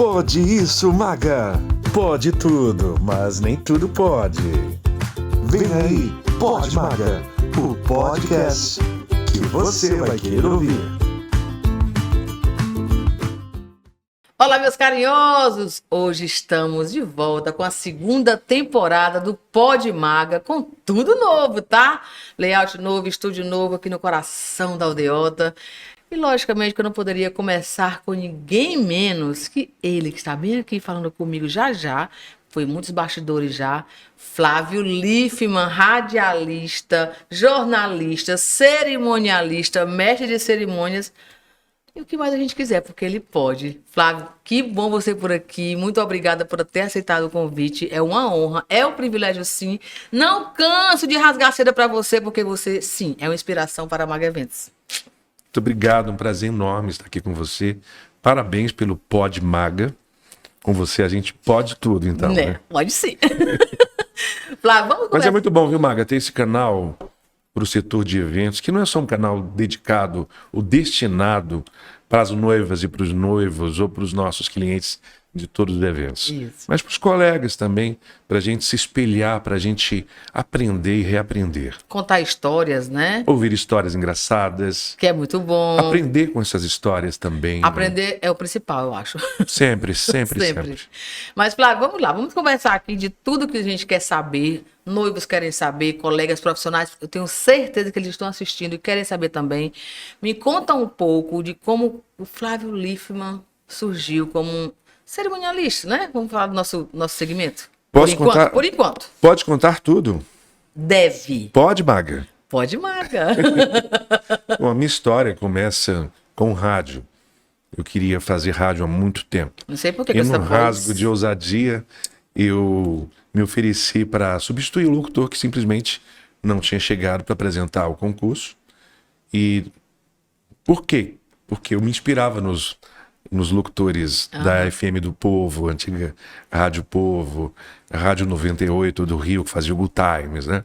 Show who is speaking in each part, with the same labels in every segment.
Speaker 1: Pode isso, maga? Pode tudo, mas nem tudo pode. Vem aí, Pode Maga, o podcast que você vai querer ouvir.
Speaker 2: Olá, meus carinhosos! Hoje estamos de volta com a segunda temporada do Pode Maga, com tudo novo, tá? Layout novo, estúdio novo aqui no coração da aldeota. E, logicamente, que eu não poderia começar com ninguém menos que ele, que está bem aqui falando comigo já. Foi muitos bastidores já. Flávio Liffmann, radialista, jornalista, cerimonialista, mestre de cerimônias. E o que mais a gente quiser, porque ele pode. Flávio, que bom você por aqui. Muito obrigada por ter aceitado o convite. É uma honra, é um privilégio, sim. Não canso de rasgar seda para você, porque você, sim, é uma inspiração para a Maga Eventos.
Speaker 3: Muito obrigado, um prazer enorme estar aqui com você. Parabéns pelo Pode Maga. Com você a gente pode tudo, então. Né?
Speaker 2: Pode sim. Flávio, vamos começar.
Speaker 3: Mas é muito bom, viu, Maga, ter esse canal para o setor de eventos, que não é só um canal dedicado ou destinado para as noivas e para os noivos ou para os nossos clientes de todos os eventos.
Speaker 2: Isso.
Speaker 3: Mas para os colegas também, para a gente se espelhar, para a gente aprender e reaprender.
Speaker 2: Contar histórias, né?
Speaker 3: Ouvir histórias engraçadas.
Speaker 2: Que é muito bom.
Speaker 3: Aprender com essas histórias também.
Speaker 2: Aprender é o principal, eu acho.
Speaker 3: Sempre.
Speaker 2: Mas, Flávio, vamos lá. Vamos conversar aqui de tudo que a gente quer saber. Noivos querem saber, colegas profissionais, eu tenho certeza que eles estão assistindo e querem saber também. Me conta um pouco de como o Flávio Liffmann surgiu como um cerimonialista, né? Vamos falar do nosso segmento?
Speaker 3: Posso contar?
Speaker 2: Por enquanto.
Speaker 3: Pode contar tudo?
Speaker 2: Deve.
Speaker 3: Pode, Maga?
Speaker 2: Pode, Maga.
Speaker 3: Bom, a minha história começa com rádio. Eu queria fazer rádio há muito tempo.
Speaker 2: Não sei por que
Speaker 3: e
Speaker 2: essa
Speaker 3: num
Speaker 2: voz...
Speaker 3: rasgo de ousadia, eu me ofereci para substituir o locutor que simplesmente não tinha chegado para apresentar o concurso. E por quê? Porque eu me inspirava nos locutores da FM do Povo, antiga Rádio Povo, a Rádio 98 do Rio, que fazia o Good Times, né?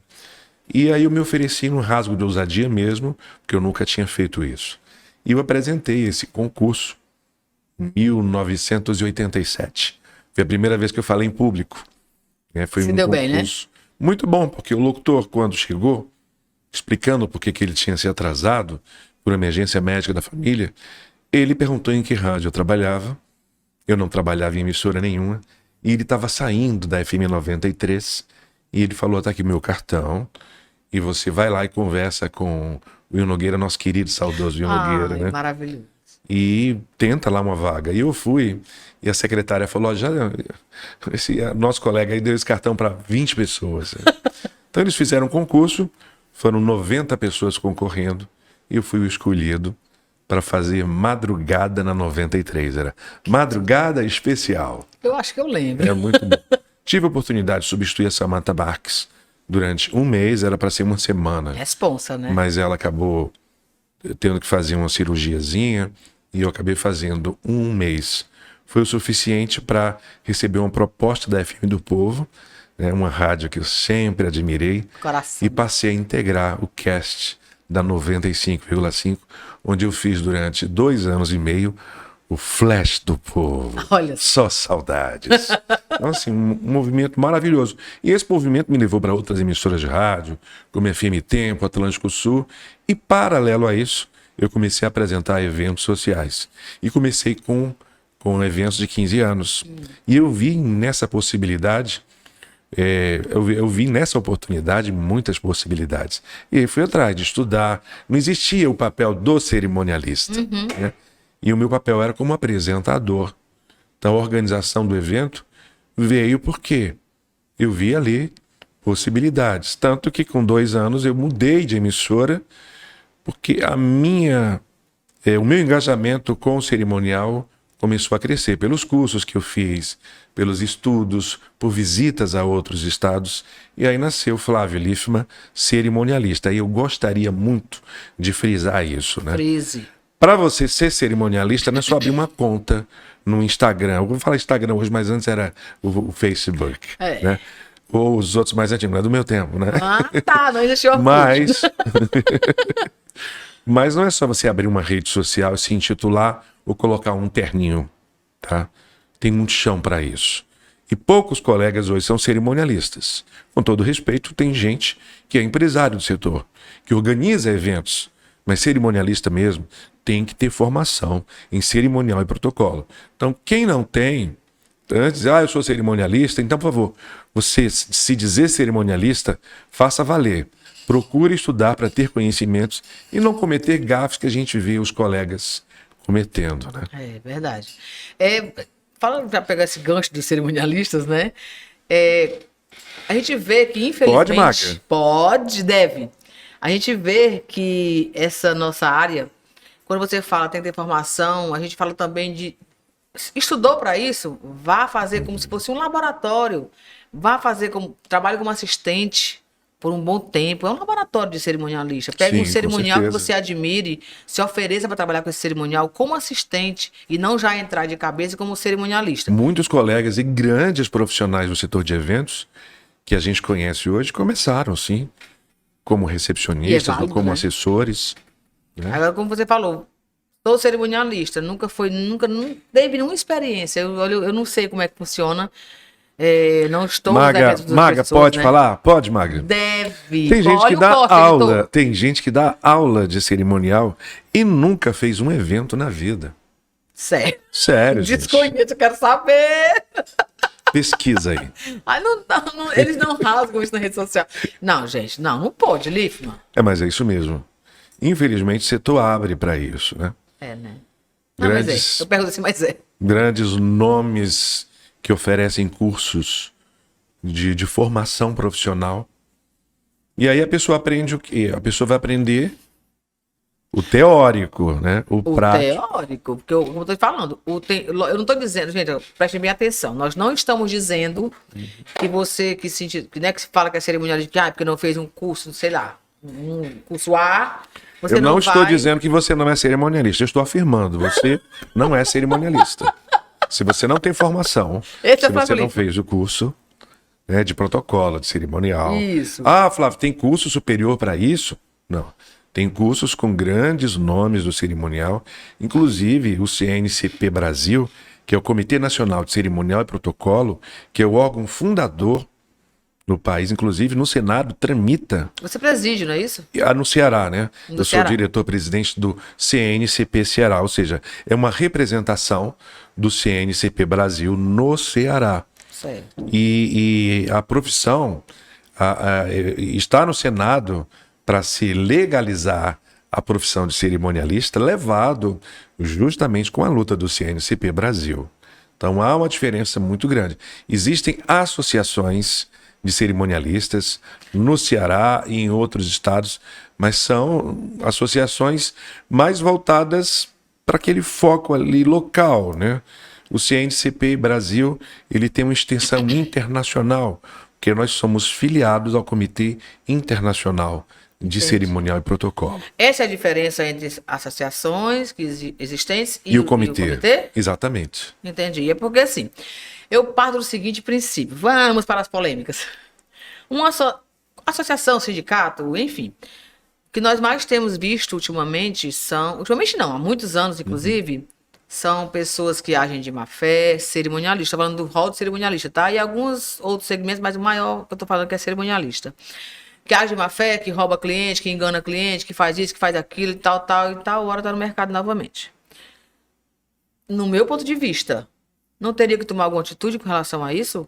Speaker 3: E aí eu me ofereci num rasgo de ousadia mesmo, porque eu nunca tinha feito isso. E eu apresentei esse concurso em 1987. Foi a primeira vez que eu falei em público. Foi
Speaker 2: Se
Speaker 3: um
Speaker 2: deu bem, né?
Speaker 3: Muito bom, porque o locutor, quando chegou, explicando por que ele tinha se atrasado por emergência médica da família, ele perguntou em que rádio eu trabalhava. Eu não trabalhava em emissora nenhuma. E ele estava saindo da FM 93. E ele falou, tá aqui meu cartão. E você vai lá e conversa com o Will Nogueira, nosso querido, saudoso Will Nogueira, né?
Speaker 2: Maravilhoso.
Speaker 3: E tenta lá uma vaga. E eu fui, e a secretária falou, nosso colega aí deu esse cartão para 20 pessoas. Então eles fizeram um concurso, foram 90 pessoas concorrendo, e eu fui o escolhido para fazer Madrugada na 93. Era Madrugada Especial.
Speaker 2: Eu acho que eu lembro.
Speaker 3: É muito bom. Tive a oportunidade de substituir a Samantha Marques durante um mês, era para ser uma semana.
Speaker 2: Responsa, né?
Speaker 3: Mas ela acabou tendo que fazer uma cirurgiazinha e eu acabei fazendo um mês. Foi o suficiente para receber uma proposta da FM do Povo, né, uma rádio que eu sempre admirei.
Speaker 2: Coração.
Speaker 3: E passei a integrar o cast da 95,5, onde eu fiz durante 2 anos e meio o Flash do Povo.
Speaker 2: Olha
Speaker 3: só saudades. Então, assim, um movimento maravilhoso. E esse movimento me levou para outras emissoras de rádio, como FM Tempo, Atlântico Sul. E, paralelo a isso, eu comecei a apresentar eventos sociais. E comecei com eventos de 15 anos. E eu vi nessa possibilidade, eu vi nessa oportunidade muitas possibilidades. E aí fui atrás de estudar. Não existia o papel do cerimonialista, né? E o meu papel era como apresentador. Então a organização do evento veio porque eu vi ali possibilidades. Tanto que com 2 anos eu mudei de emissora, porque o meu engajamento com o cerimonial começou a crescer pelos cursos que eu fiz, pelos estudos, por visitas a outros estados. E aí nasceu Flávio Liffmann, cerimonialista. E eu gostaria muito de frisar isso, né?
Speaker 2: Frise.
Speaker 3: Para você ser cerimonialista, não é só abrir uma conta no Instagram. Eu vou falar Instagram hoje, mas antes era o Facebook, né? Ou os outros mais antigos, não é do meu tempo, né?
Speaker 2: Ah, tá, não existiu a
Speaker 3: Mas não é só você abrir uma rede social e se intitular ou colocar um terninho, tá? tem muito chão para isso. E poucos colegas hoje são cerimonialistas. Com todo respeito, tem gente que é empresário do setor, que organiza eventos, mas cerimonialista mesmo tem que ter formação em cerimonial e protocolo. Então, quem não tem, antes, eu sou cerimonialista, então, por favor, você se dizer cerimonialista, faça valer. Procure estudar para ter conhecimentos e não cometer gafes que a gente vê os colegas cometendo, né?
Speaker 2: É verdade. Falando, já pegar esse gancho dos cerimonialistas, né? A gente vê que, infelizmente...
Speaker 3: Pode, Maga?
Speaker 2: Pode, deve. A gente vê que essa nossa área, quando você fala tem que ter formação, a gente fala também de... Estudou para isso? Vá fazer como se fosse um laboratório. Vá fazer trabalhe como assistente por um bom tempo. É um laboratório de cerimonialista. Pegue
Speaker 3: Sim,
Speaker 2: um cerimonial
Speaker 3: com
Speaker 2: que
Speaker 3: certeza.
Speaker 2: você admire, se ofereça para trabalhar com esse cerimonial como assistente e não já entrar de cabeça como cerimonialista.
Speaker 3: Muitos colegas e grandes profissionais do setor de eventos que a gente conhece hoje começaram, sim, como recepcionistas,
Speaker 2: E é válido,
Speaker 3: como
Speaker 2: né?
Speaker 3: assessores.
Speaker 2: Agora, como você falou, sou cerimonialista, nunca teve nenhuma experiência. Eu não sei como é que funciona. Não estou nos
Speaker 3: Maga,
Speaker 2: eventos das
Speaker 3: Maga,
Speaker 2: pessoas,
Speaker 3: pode
Speaker 2: né?
Speaker 3: falar? Pode, Maga?
Speaker 2: Deve.
Speaker 3: Tem gente
Speaker 2: Olha
Speaker 3: que
Speaker 2: o
Speaker 3: dá
Speaker 2: corte,
Speaker 3: aula,
Speaker 2: editor.
Speaker 3: tem gente que dá aula de cerimonial e nunca fez um evento na vida.
Speaker 2: Sério.
Speaker 3: Sério, gente.
Speaker 2: Desconheço, eu quero saber.
Speaker 3: Pesquisa aí.
Speaker 2: Ai, eles não rasgam isso na rede social. Não, gente, não pode, Lifman.
Speaker 3: Mas é isso mesmo. Infelizmente, o setor abre para isso, né?
Speaker 2: Né? Não,
Speaker 3: Grandes-
Speaker 2: eu pergunto assim, mas é.
Speaker 3: Grandes nomes que oferecem cursos de formação profissional. E aí a pessoa aprende o quê? A pessoa vai aprender o teórico, né? O
Speaker 2: O
Speaker 3: prático.
Speaker 2: teórico, porque como eu estou falando, eu não estou dizendo, gente, prestem bem atenção, nós não estamos dizendo que você que se fala que é cerimonialista, porque não fez um curso, sei lá, um curso A, você
Speaker 3: Eu não estou
Speaker 2: vai...
Speaker 3: dizendo que você não é cerimonialista, eu estou afirmando, você não é cerimonialista. Se você não tem formação,
Speaker 2: Esse é
Speaker 3: se
Speaker 2: o
Speaker 3: você
Speaker 2: Flávio
Speaker 3: não
Speaker 2: Lima.
Speaker 3: fez o curso, né, de protocolo, de cerimonial.
Speaker 2: Isso.
Speaker 3: Flávio, tem curso superior para isso? Não. Tem cursos com grandes nomes do cerimonial, inclusive o CNCP Brasil, que é o Comitê Nacional de Cerimonial e Protocolo, que é o órgão fundador no país, inclusive no Senado tramita,
Speaker 2: Você preside, não é isso?
Speaker 3: no Ceará, né?
Speaker 2: No
Speaker 3: Eu sou
Speaker 2: Ceará.
Speaker 3: diretor-presidente do CNCP Ceará, ou seja, é uma representação do CNCP Brasil no Ceará.
Speaker 2: Certo.
Speaker 3: E a profissão está no Senado para se legalizar a profissão de cerimonialista, levado justamente com a luta do CNCP Brasil. Então há uma diferença muito grande. Existem associações de cerimonialistas no Ceará e em outros estados, mas são associações mais voltadas para aquele foco ali local, né? O CNCP Brasil, ele tem uma extensão internacional, porque nós somos filiados ao Comitê Internacional de Cerimonial e Protocolo.
Speaker 2: Essa é a diferença entre associações existentes
Speaker 3: E o comitê? Exatamente.
Speaker 2: Entendi. É porque assim, eu parto do seguinte princípio. Vamos para as polêmicas. Uma associação, sindicato, enfim, o que nós mais temos visto ultimamente não, há muitos anos, inclusive, são pessoas que agem de má fé, cerimonialista. Estou falando do rol de cerimonialista, tá? E alguns outros segmentos, mas o maior que eu estou falando que é cerimonialista. Que age de má fé, que rouba cliente, que engana cliente, que faz isso, que faz aquilo e tal, hora está no mercado novamente. No meu ponto de vista, não teria que tomar alguma atitude com relação a isso?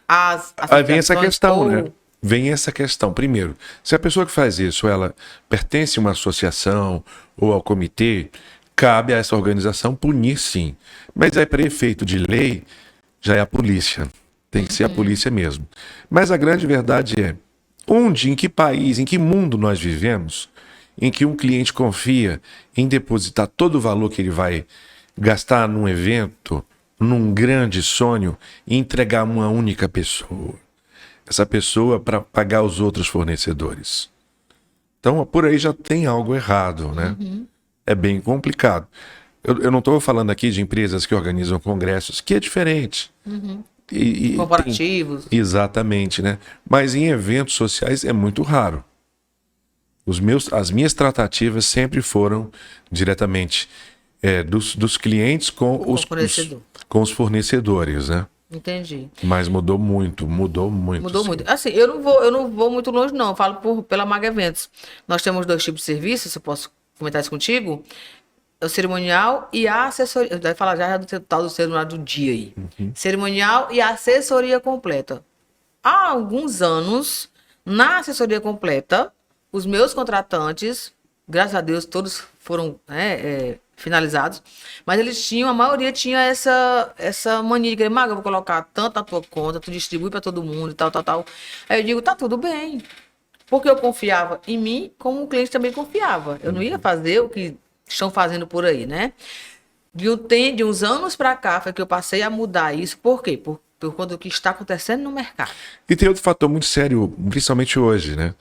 Speaker 3: Aí vem essa questão, né?
Speaker 2: ou...
Speaker 3: Vem essa questão. Primeiro, se a pessoa que faz isso, ela pertence a uma associação ou ao comitê, cabe a essa organização punir, sim. Mas aí, para efeito de lei, já é a polícia. Tem que ser a polícia mesmo. Mas a grande verdade é, em que país, em que mundo nós vivemos, em que um cliente confia em depositar todo o valor que ele vai gastar num evento, num grande sonho, e entregar a uma única pessoa. Essa pessoa para pagar os outros fornecedores. Então, por aí já tem algo errado, né? É bem complicado. Eu não estou falando aqui de empresas que organizam congressos, que é diferente.
Speaker 2: Corporativos.
Speaker 3: Exatamente, né? Mas em eventos sociais é muito raro. As minhas tratativas sempre foram diretamente dos clientes com com os fornecedores, né?
Speaker 2: Entendi.
Speaker 3: Mas mudou muito.
Speaker 2: Mudou
Speaker 3: Sim.
Speaker 2: muito. Assim, eu não vou muito longe, não. Eu falo pela Maga Eventos. Nós temos 2 tipos de serviço, se eu posso comentar isso contigo. É o cerimonial e a assessoria. Eu vou falar já do tal do cerimonial do dia aí. Cerimonial e a assessoria completa. Há alguns anos, na assessoria completa, os meus contratantes, graças a Deus, todos foram finalizados, mas a maioria tinha essa mania de querer, Maga, eu vou colocar tanto na tua conta, tu distribui para todo mundo e tal, tal, tal. Aí eu digo, tá tudo bem. Porque eu confiava em mim, como o cliente também confiava. Eu não ia fazer o que estão fazendo por aí, né? De uns anos para cá foi que eu passei a mudar isso. Por quê? Por conta do que está acontecendo no mercado.
Speaker 3: E tem outro fator muito sério, principalmente hoje, né?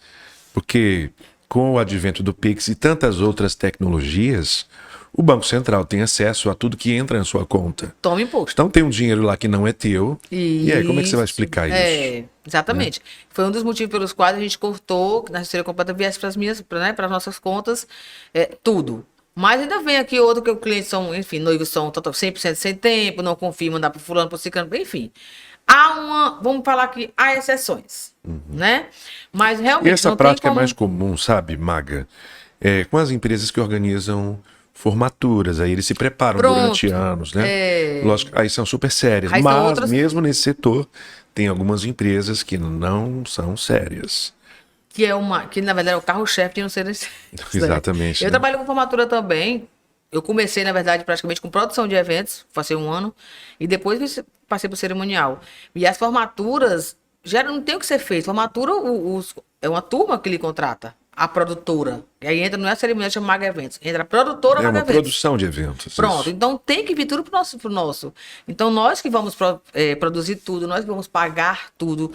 Speaker 3: Porque com o advento do Pix e tantas outras tecnologias, o Banco Central tem acesso a tudo que entra na sua conta.
Speaker 2: Toma imposto.
Speaker 3: Então tem um dinheiro lá que não é teu. E aí, como é que você vai explicar isso?
Speaker 2: Exatamente. Foi um dos motivos pelos quais a gente cortou, que na assessoria completa viesse para as nossas contas, tudo. Mas ainda vem aqui outro que os clientes são, enfim, noivos são 100% sem tempo, não confia, mandar para fulano, para ciclano, enfim. Vamos falar que há exceções, né? Mas realmente
Speaker 3: E essa
Speaker 2: não
Speaker 3: prática
Speaker 2: tem como...
Speaker 3: é mais comum, sabe, Maga? Com as empresas que organizam formaturas, aí eles se preparam durante anos, né? Lógico, aí são super sérias,
Speaker 2: Aí são
Speaker 3: mas
Speaker 2: outras...
Speaker 3: mesmo nesse setor tem algumas empresas que não são sérias.
Speaker 2: Que na verdade é o carro-chefe de não ser nesse.
Speaker 3: Exatamente.
Speaker 2: Eu
Speaker 3: né?
Speaker 2: trabalho com formatura também. Eu comecei, na verdade, praticamente com produção de eventos, passei 1 ano, e depois passei para o cerimonial. E as formaturas já não tem o que ser feito. Formatura é uma turma que lhe contrata, a produtora. E aí entra, não é a cerimonial, chama Maga Eventos. Entra a produtora
Speaker 3: É
Speaker 2: Maga
Speaker 3: uma
Speaker 2: Eventos.
Speaker 3: produção de eventos.
Speaker 2: Pronto,
Speaker 3: isso.
Speaker 2: então tem que vir tudo pro nosso. Então nós que vamos produzir tudo, nós que vamos pagar tudo.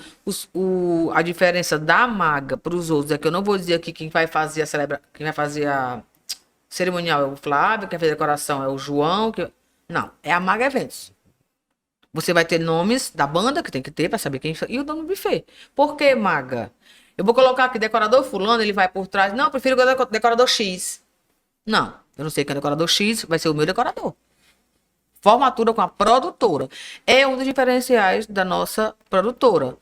Speaker 2: A diferença da Maga para os outros é que eu não vou dizer aqui quem vai fazer a cerimonial é o Flávio, quem vai fazer a decoração é o João. Não, é a Maga Eventos. Você vai ter nomes da banda, que tem que ter para saber quem e o nome do buffet. Por que Maga? Eu vou colocar aqui decorador fulano, ele vai por trás. Não, eu prefiro o decorador X. Não, eu não sei quem é o decorador X, vai ser o meu decorador. Formatura com a produtora. É um dos diferenciais da nossa produtora.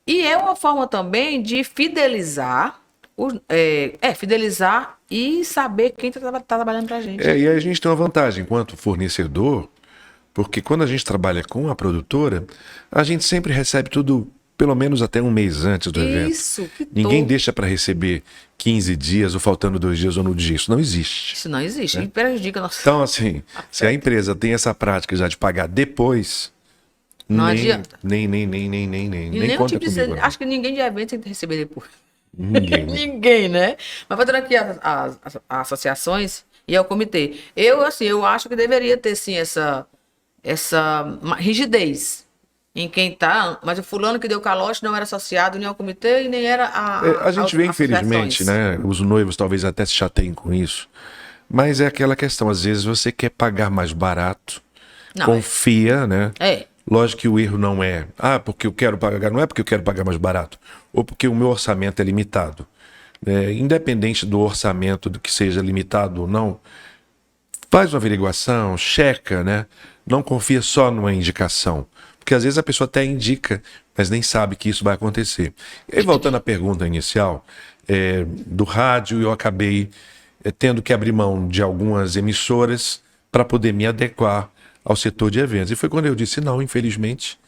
Speaker 2: E é uma forma também de fidelizar, fidelizar e saber quem está trabalhando pra gente.
Speaker 3: E aí a gente tem uma vantagem enquanto fornecedor, porque quando a gente trabalha com a produtora, a gente sempre recebe tudo pelo menos até 1 mês antes do evento.
Speaker 2: Isso, que
Speaker 3: Ninguém deixa para receber 15 dias ou faltando 2 dias ou no dia. Isso não existe.
Speaker 2: Isso não existe. E prejudica a nossa...
Speaker 3: Então, assim, se a empresa tem essa prática já de pagar depois,
Speaker 2: Não adianta.
Speaker 3: Nem
Speaker 2: nenhum
Speaker 3: conta
Speaker 2: tipo de
Speaker 3: comigo. não.
Speaker 2: acho que ninguém de evento tem que receber depois.
Speaker 3: Ninguém.
Speaker 2: Ninguém, né? Mas fazendo aqui as associações e ao comitê. Eu acho que deveria ter, sim, essa rigidez em quem tá. Mas o fulano que deu calote não era associado nem ao comitê e nem era
Speaker 3: A gente vê, infelizmente, né? Os noivos talvez até se chateiem com isso. Mas é aquela questão, às vezes você quer pagar mais barato,
Speaker 2: Não,
Speaker 3: confia, né?
Speaker 2: É.
Speaker 3: Lógico que o erro não é, porque eu quero pagar, não é porque eu quero pagar mais barato, ou porque o meu orçamento é limitado. Independente do orçamento, do que seja limitado ou não, faz uma averiguação, checa, né? Não confia só numa indicação. Porque às vezes a pessoa até indica, mas nem sabe que isso vai acontecer. E aí, voltando à pergunta inicial, do rádio, eu acabei tendo que abrir mão de algumas emissoras para poder me adequar ao setor de eventos. E foi quando eu disse, não, infelizmente,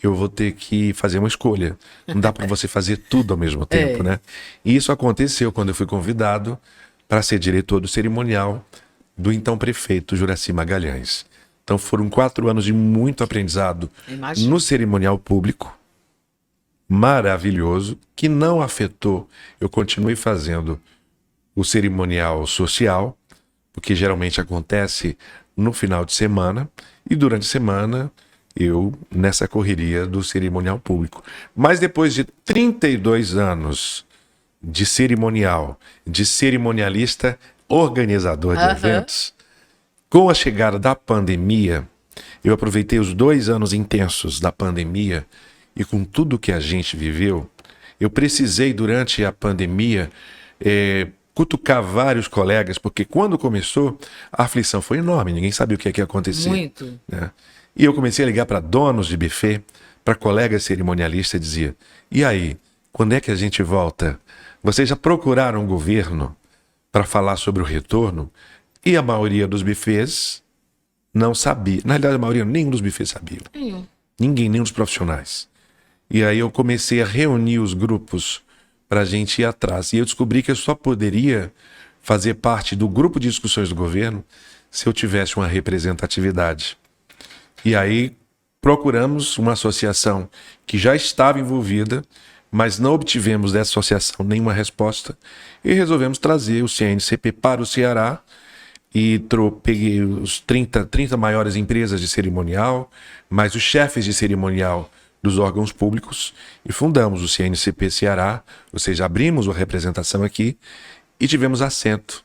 Speaker 3: eu vou ter que fazer uma escolha. Não dá para você fazer tudo ao mesmo tempo, né? E isso aconteceu quando eu fui convidado para ser diretor do cerimonial do então prefeito Juracy Magalhães. Então foram 4 anos de muito aprendizado no cerimonial público, maravilhoso, que não afetou. Eu continuei fazendo o cerimonial social, porque geralmente acontece no final de semana, e durante a semana eu nessa correria do cerimonial público. Mas depois de 32 anos de cerimonial, de cerimonialista, organizador de eventos, com a chegada da pandemia, eu aproveitei os 2 anos intensos da pandemia e com tudo que a gente viveu, eu precisei durante a pandemia cutucar vários colegas, porque quando começou, a aflição foi enorme, ninguém sabia o que ia acontecer.
Speaker 2: Muito.
Speaker 3: Né? E eu comecei a ligar para donos de buffet, para colegas cerimonialistas, e dizia: e aí, quando é que a gente volta? Vocês já procuraram o governo para falar sobre o retorno? E a maioria dos buffets não sabia. Na realidade, a maioria, nenhum dos buffets sabia. Ninguém, nenhum dos profissionais. E aí eu comecei a reunir os grupos para a gente ir atrás. E eu descobri que eu só poderia fazer parte do grupo de discussões do governo se eu tivesse uma representatividade. E aí procuramos uma associação que já estava envolvida, mas não obtivemos dessa associação nenhuma resposta e resolvemos trazer o CNCP para o Ceará e peguei os 30 maiores empresas de cerimonial, mais os chefes de cerimonial dos órgãos públicos e fundamos o CNCP Ceará, ou seja, abrimos a representação aqui e tivemos assento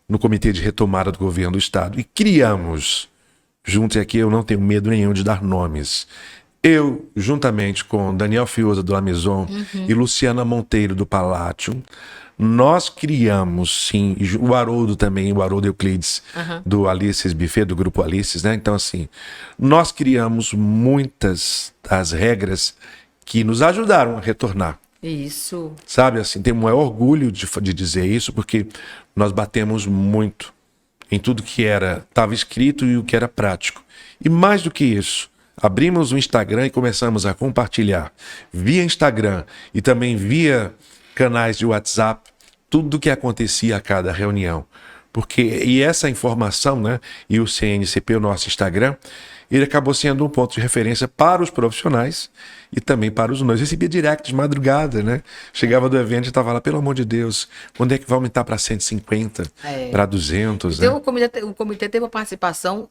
Speaker 3: no Comitê de Retomada do Governo do Estado e criamos, junto aqui eu não tenho medo nenhum de dar nomes, eu, juntamente com Daniel Fioza do La Maison e Luciana Monteiro do Palácio, nós criamos, sim, o Haroldo também, o Haroldo Euclides, do Alices Buffet, do Grupo Alices, né? Então, assim, nós criamos muitas das regras que nos ajudaram a retornar.
Speaker 2: Isso.
Speaker 3: Sabe, assim, tenho o maior orgulho de dizer isso, porque nós batemos muito em tudo que estava escrito e o que era prático. E mais do que isso, abrimos o Instagram e começamos a compartilhar via Instagram e também via canais de WhatsApp tudo o que acontecia a cada reunião. E essa informação, né, e o CNCP, o nosso Instagram, ele acabou sendo um ponto de referência para os profissionais e também para os noivos. Recebia direct de madrugada, né? Chegava do evento e estava lá, pelo amor de Deus, quando é que vai aumentar para 150, para 200,
Speaker 2: então,
Speaker 3: né?
Speaker 2: o comitê teve uma participação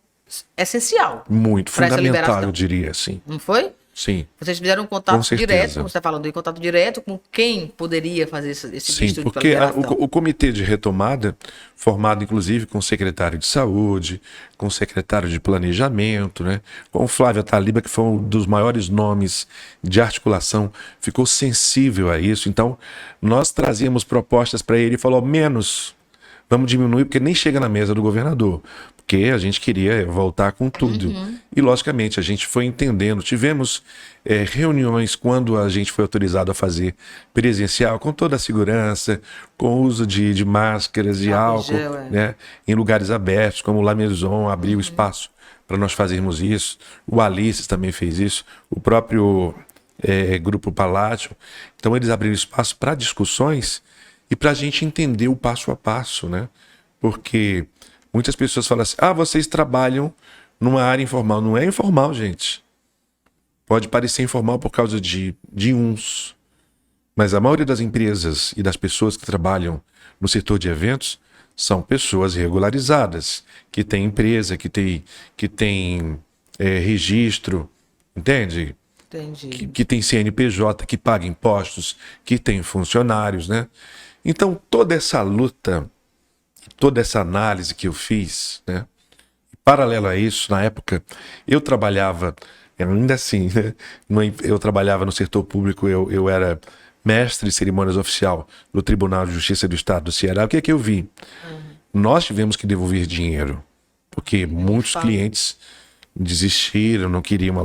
Speaker 2: essencial.
Speaker 3: Muito fundamental, eu diria, sim.
Speaker 2: Não foi?
Speaker 3: Sim.
Speaker 2: Vocês fizeram um contato direto, como você está falando, em contato direto com quem poderia fazer esse
Speaker 3: Sim,
Speaker 2: estudo
Speaker 3: porque
Speaker 2: para liberação.
Speaker 3: o comitê de retomada, formado inclusive com o secretário de saúde, com o secretário de planejamento, né, com o Flávio Taliba, que foi um dos maiores nomes de articulação, ficou sensível a isso. Então, nós trazíamos propostas para ele e falou: menos, vamos diminuir, porque nem chega na mesa do governador. Porque a gente queria voltar com tudo. E, logicamente, a gente foi entendendo. Tivemos reuniões quando a gente foi autorizado a fazer presencial, com toda a segurança, com o uso de máscaras, de álcool, né, em lugares abertos, como o La Maison abriu espaço para nós fazermos isso. O Alices também fez isso. O próprio Grupo Palácio. Então, eles abriram espaço para discussões e para a gente entender o passo a passo, né? Porque muitas pessoas falam assim: vocês trabalham numa área informal. Não é informal, gente. Pode parecer informal por causa de uns. Mas a maioria das empresas e das pessoas que trabalham no setor de eventos são pessoas regularizadas, que têm empresa, que tem registro, entende?
Speaker 2: Entendi.
Speaker 3: Que tem CNPJ, que paga impostos, que tem funcionários, né? Então, toda essa luta, toda essa análise que eu fiz, né? Paralelo a isso, na época, eu trabalhava, ainda assim, né? Eu trabalhava no setor público, eu era mestre de cerimônias oficial do Tribunal de Justiça do Estado do Ceará. O que é que eu vi? Nós tivemos que devolver dinheiro, porque muitos clientes desistiram, não queriam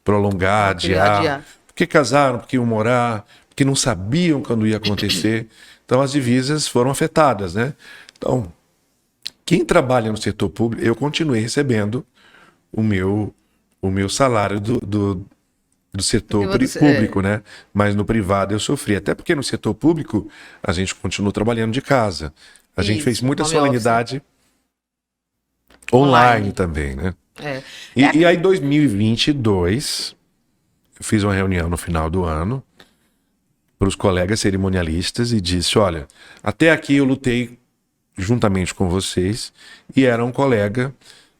Speaker 3: prolongar, adiar, porque casaram, porque iam morar, porque não sabiam quando ia acontecer. Então as divisas foram afetadas, né? Então, quem trabalha no setor público, eu continuei recebendo o meu salário do setor público, né? Mas no privado eu sofri. Até porque no setor público a gente continuou trabalhando de casa. A gente fez muita solenidade online também, né? E aí, em 2022, eu fiz uma reunião no final do ano para os colegas cerimonialistas e disse: olha, até aqui eu lutei juntamente com vocês e era um colega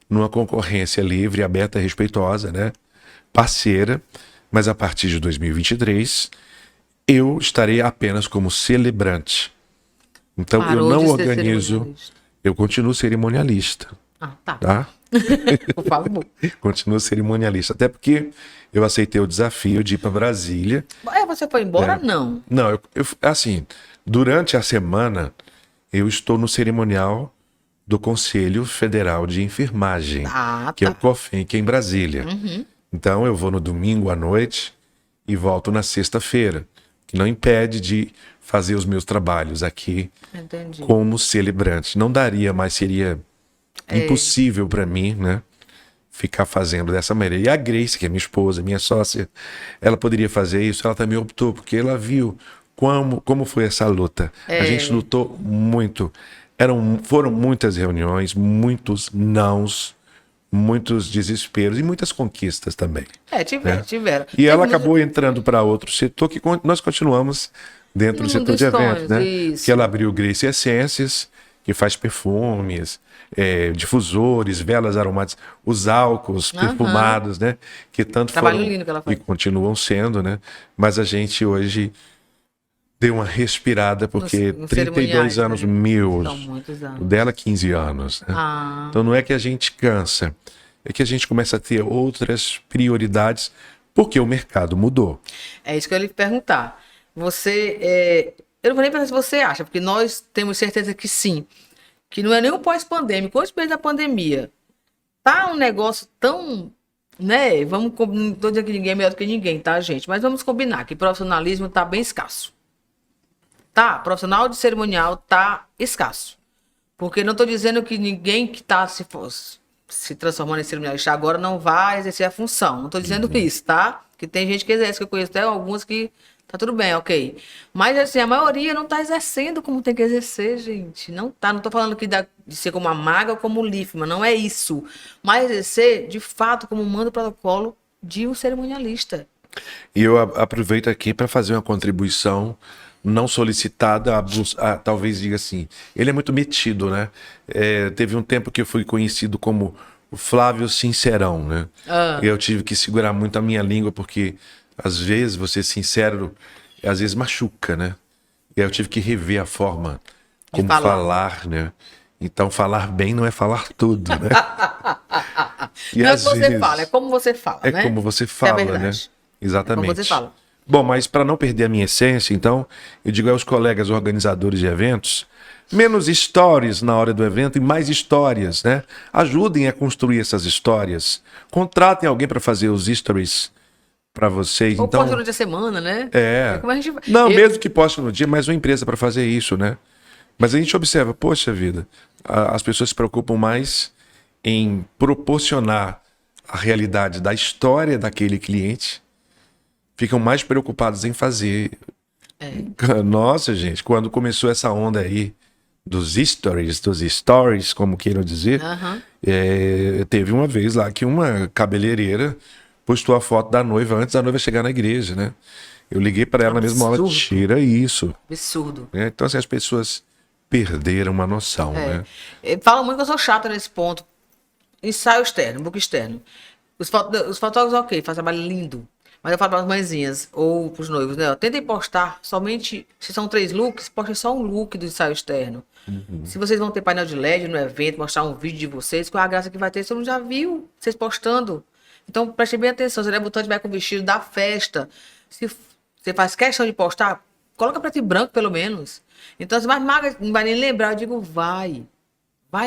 Speaker 3: numa concorrência livre, aberta, respeitosa, né? Parceira, mas a partir de 2023 eu estarei apenas como celebrante. Então eu não organizo, eu continuo cerimonialista. Tá?
Speaker 2: Por favor.
Speaker 3: Continuo cerimonialista, até porque eu aceitei o desafio de ir para Brasília.
Speaker 2: Você foi embora? Não.
Speaker 3: Não, assim, durante a semana eu estou no cerimonial do Conselho Federal de Enfermagem,
Speaker 2: Ah,
Speaker 3: que é o
Speaker 2: tá.
Speaker 3: COFEN, que é em Brasília. Então eu vou no domingo à noite e volto na sexta-feira, que não impede de fazer os meus trabalhos aqui
Speaker 2: Entendi.
Speaker 3: como celebrante. Não daria, mas seria impossível para mim, né? Ficar fazendo dessa maneira. E a Grace, que é minha esposa, minha sócia, ela poderia fazer isso, ela também optou, porque ela viu como foi essa luta. A gente lutou muito. Foram muitas reuniões, muitos nãos, muitos desesperos e muitas conquistas também.
Speaker 2: Tiveram.
Speaker 3: E ela
Speaker 2: Teve
Speaker 3: acabou entrando para outro setor que nós continuamos dentro do
Speaker 2: Um
Speaker 3: setor
Speaker 2: dos
Speaker 3: de eventos,
Speaker 2: sonhos,
Speaker 3: né?
Speaker 2: isso.
Speaker 3: Que ela abriu Grace Essências, que faz perfumes, difusores, velas aromáticas, os álcools perfumados, né? Que tanto
Speaker 2: Trabalho
Speaker 3: foram
Speaker 2: lindo que ela
Speaker 3: e
Speaker 2: faz.
Speaker 3: continuam sendo, né? Mas a gente hoje deu uma respirada porque
Speaker 2: nos
Speaker 3: 32
Speaker 2: cerimoniais,
Speaker 3: anos
Speaker 2: né?
Speaker 3: meus,
Speaker 2: São muitos anos.
Speaker 3: o dela 15 anos, né?
Speaker 2: Ah,
Speaker 3: Então não é que a gente cansa, é que a gente começa a ter outras prioridades porque o mercado mudou.
Speaker 2: é isso que eu ia lhe perguntar. Eu não vou nem perguntar se você acha, porque nós temos certeza que sim. Que não é nem o pós-pandêmico, antes mesmo da pandemia. Tá um negócio tão, né? Não tô dizendo que ninguém é melhor do que ninguém, tá, gente? Mas vamos combinar que profissionalismo tá bem escasso. Tá, profissional de cerimonial tá escasso. Porque não tô dizendo que ninguém que tá se transformando em cerimonialista agora não vai exercer a função. Não tô dizendo isso, tá? Que tem gente que exerce, que eu conheço até alguns que tá tudo bem, ok. Mas assim, a maioria não tá exercendo como tem que exercer, gente. Não tá. Não tô falando que de ser como a maga ou como o Lifman, não é isso. Mas exercer, de fato, como manda o protocolo de um cerimonialista.
Speaker 3: E eu aproveito aqui para fazer uma contribuição não solicitada, talvez diga assim, ele é muito metido, né? Teve um tempo que eu fui conhecido como o Flávio Sincerão, né? E eu tive que segurar muito a minha língua, porque às vezes você sincero, às vezes machuca, né? E aí eu tive que rever a forma como falar, né? Então falar bem não é falar tudo, né? E
Speaker 2: não é o
Speaker 3: às
Speaker 2: que você
Speaker 3: vezes,
Speaker 2: fala, é como você fala,
Speaker 3: é
Speaker 2: né?
Speaker 3: como você
Speaker 2: Isso é
Speaker 3: fala, né?
Speaker 2: verdade.
Speaker 3: Exatamente.
Speaker 2: É como você fala.
Speaker 3: Bom, mas para não perder a minha essência, então, eu digo aos colegas organizadores de eventos, menos stories na hora do evento e mais histórias, né? Ajudem a construir essas histórias. Contratem alguém para fazer os stories para vocês.
Speaker 2: Ou
Speaker 3: Então,
Speaker 2: pode durante a semana, né? Como a gente...
Speaker 3: não, mesmo que poste no dia, mas uma empresa para fazer isso, né? Mas a gente observa, poxa vida, as pessoas se preocupam mais em proporcionar a realidade da história daquele cliente, ficam mais preocupados em fazer. Nossa, gente, quando começou essa onda aí dos stories, como queiram dizer, teve uma vez lá que uma cabeleireira postou a foto da noiva antes da noiva chegar na igreja, né? Eu liguei para ela na mesma hora, tira isso.
Speaker 2: Absurdo.
Speaker 3: Então, assim, as pessoas perderam uma noção, né?
Speaker 2: Falam muito que eu sou chata nesse ponto. Ensaio externo, book externo. Os fotógrafos, ok, fazem trabalho lindo. Mas eu falo para as mãezinhas ou para os noivos, né? Tentem postar somente, se são 3 looks, postem só um look do ensaio externo. Se vocês vão ter painel de LED no evento, mostrar um vídeo de vocês, qual é a graça que vai ter? Você não já viu vocês postando. Então, preste bem atenção. Se o debutante vai com o vestido da festa, se você faz questão de postar, coloca preto e branco, pelo menos. Então, se mais maga não vai nem lembrar, eu digo, vai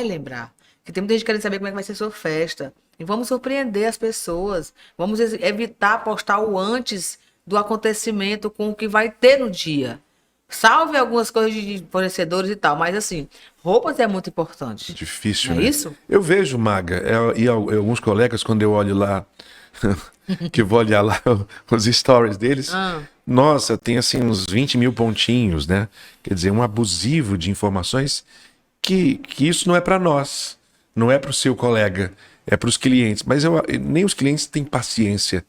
Speaker 2: lembrar. Porque tem muita gente querendo saber como é que vai ser a sua festa. E vamos surpreender as pessoas. Vamos evitar postar o antes do acontecimento com o que vai ter no dia. Salve algumas coisas de fornecedores e tal, mas assim, roupas é muito importante.
Speaker 3: Difícil,
Speaker 2: Não é
Speaker 3: né?
Speaker 2: isso?
Speaker 3: Eu vejo, Maga, e alguns colegas, quando eu olho lá, que eu vou olhar lá os stories deles, nossa, tem assim uns 20 mil pontinhos, né? Quer dizer, um abusivo de informações que isso não é para nós, não é para o seu colega, é para os clientes. Mas nem os clientes têm paciência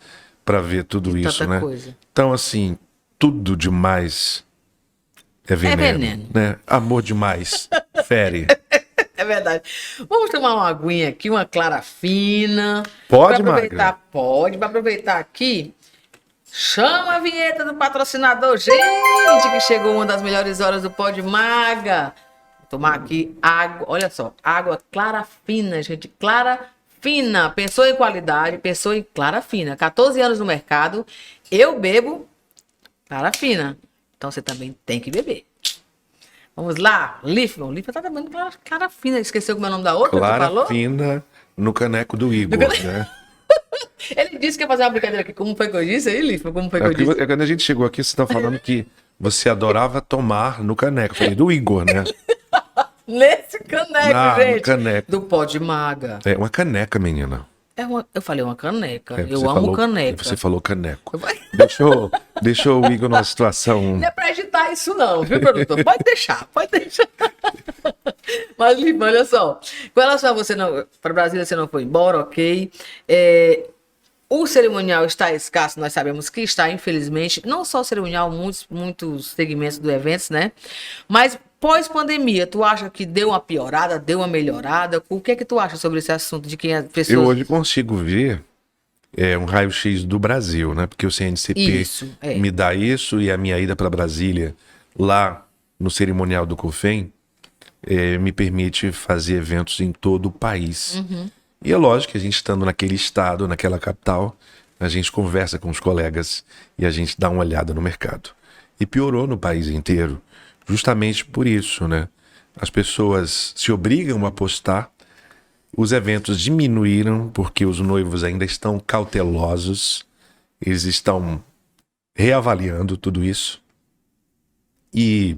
Speaker 3: para ver tudo isso,
Speaker 2: tanta
Speaker 3: né?
Speaker 2: coisa.
Speaker 3: Então, assim, tudo demais é veneno, né? Amor demais fere.
Speaker 2: É verdade. Vamos tomar uma aguinha aqui, uma clara fina.
Speaker 3: Pode,
Speaker 2: Pra aproveitar,
Speaker 3: Magra?
Speaker 2: pode. Para aproveitar aqui, chama a vinheta do patrocinador. Gente, que chegou uma das melhores horas do Pod Maga. Vou tomar aqui água, olha só, água clara fina, gente. Clara fina. Pensou em qualidade, pensou em clara fina. 14 anos no mercado, eu bebo clara fina. Então você também tem que beber. Vamos lá, Lifman. O Lifman tá dando cara fina. Esqueceu como é o nome da outra que tu
Speaker 3: Clara
Speaker 2: falou?
Speaker 3: fina no caneco do Igor, né?
Speaker 2: Ele disse que ia fazer uma brincadeira aqui. Como foi que eu disse aí, Lifman? Como foi que
Speaker 3: É
Speaker 2: eu
Speaker 3: porque
Speaker 2: disse?
Speaker 3: quando a gente chegou aqui, você tá falando que você adorava tomar no caneco. Eu falei, do Igor, né?
Speaker 2: Nesse caneco,
Speaker 3: Ah, no
Speaker 2: gente.
Speaker 3: caneco.
Speaker 2: Do pó de maga.
Speaker 3: É uma caneca, menina.
Speaker 2: Eu falei uma caneca.
Speaker 3: É,
Speaker 2: Eu
Speaker 3: você
Speaker 2: amo
Speaker 3: falou-
Speaker 2: caneca.
Speaker 3: Você falou caneco.
Speaker 2: Vai-
Speaker 3: Deixou o Igor numa situação.
Speaker 2: Não é pra agitar isso não, viu, produtor? Pode deixar, pode deixar. Mas, Lima, olha só. Com relação a você, para Brasília você não foi embora, ok. O cerimonial está escasso, nós sabemos que está, infelizmente. Não só o cerimonial, muitos segmentos do eventos, né? Mas pós-pandemia, tu acha que deu uma piorada, deu uma melhorada? O que é que tu acha sobre esse assunto de quem as pessoas...
Speaker 3: Eu hoje consigo ver um raio-x do Brasil, né? Porque o CNCP
Speaker 2: Isso, é.
Speaker 3: me dá isso e a minha ida para Brasília, lá no cerimonial do COFEM, me permite fazer eventos em todo o país. E é lógico que a gente estando naquele estado, naquela capital, a gente conversa com os colegas e a gente dá uma olhada no mercado. E piorou no país inteiro, justamente por isso, né? As pessoas se obrigam a postar, os eventos diminuíram porque os noivos ainda estão cautelosos, eles estão reavaliando tudo isso. E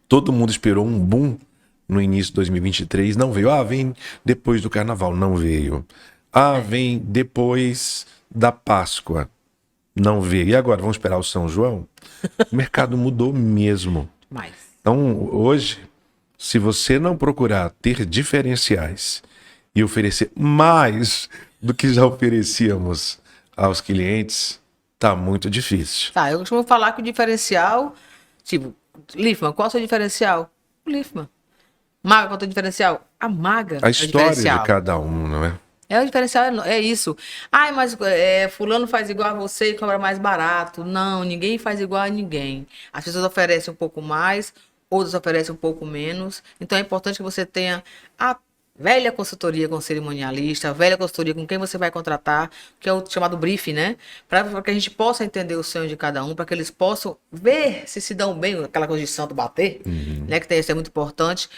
Speaker 3: todo mundo esperou um boom no início de 2023, não veio. Vem depois do carnaval, não veio. Vem depois da Páscoa, não veio. E agora, vamos esperar o São João? O mercado mudou mesmo.
Speaker 2: Mais.
Speaker 3: Então, hoje, se você não procurar ter diferenciais e oferecer mais do que já oferecíamos aos clientes, tá muito difícil.
Speaker 2: Tá, eu costumo falar que o diferencial, tipo, Lifman, qual é o seu diferencial? O Lifman. Maga, qual é o teu diferencial? A Maga.
Speaker 3: A
Speaker 2: é o
Speaker 3: história
Speaker 2: diferencial.
Speaker 3: de cada um, não é?
Speaker 2: É o diferencial, é isso. Mas fulano faz igual a você e cobra mais barato. Não, ninguém faz igual a ninguém. As pessoas oferecem um pouco mais, outras oferecem um pouco menos. Então é importante que você tenha a velha consultoria com o cerimonialista, a velha consultoria com quem você vai contratar, que é o chamado briefing, né? Para que a gente possa entender o sonho de cada um, para que eles possam ver se dão bem, aquela coisa de santo bater, né? Que isso é muito importante.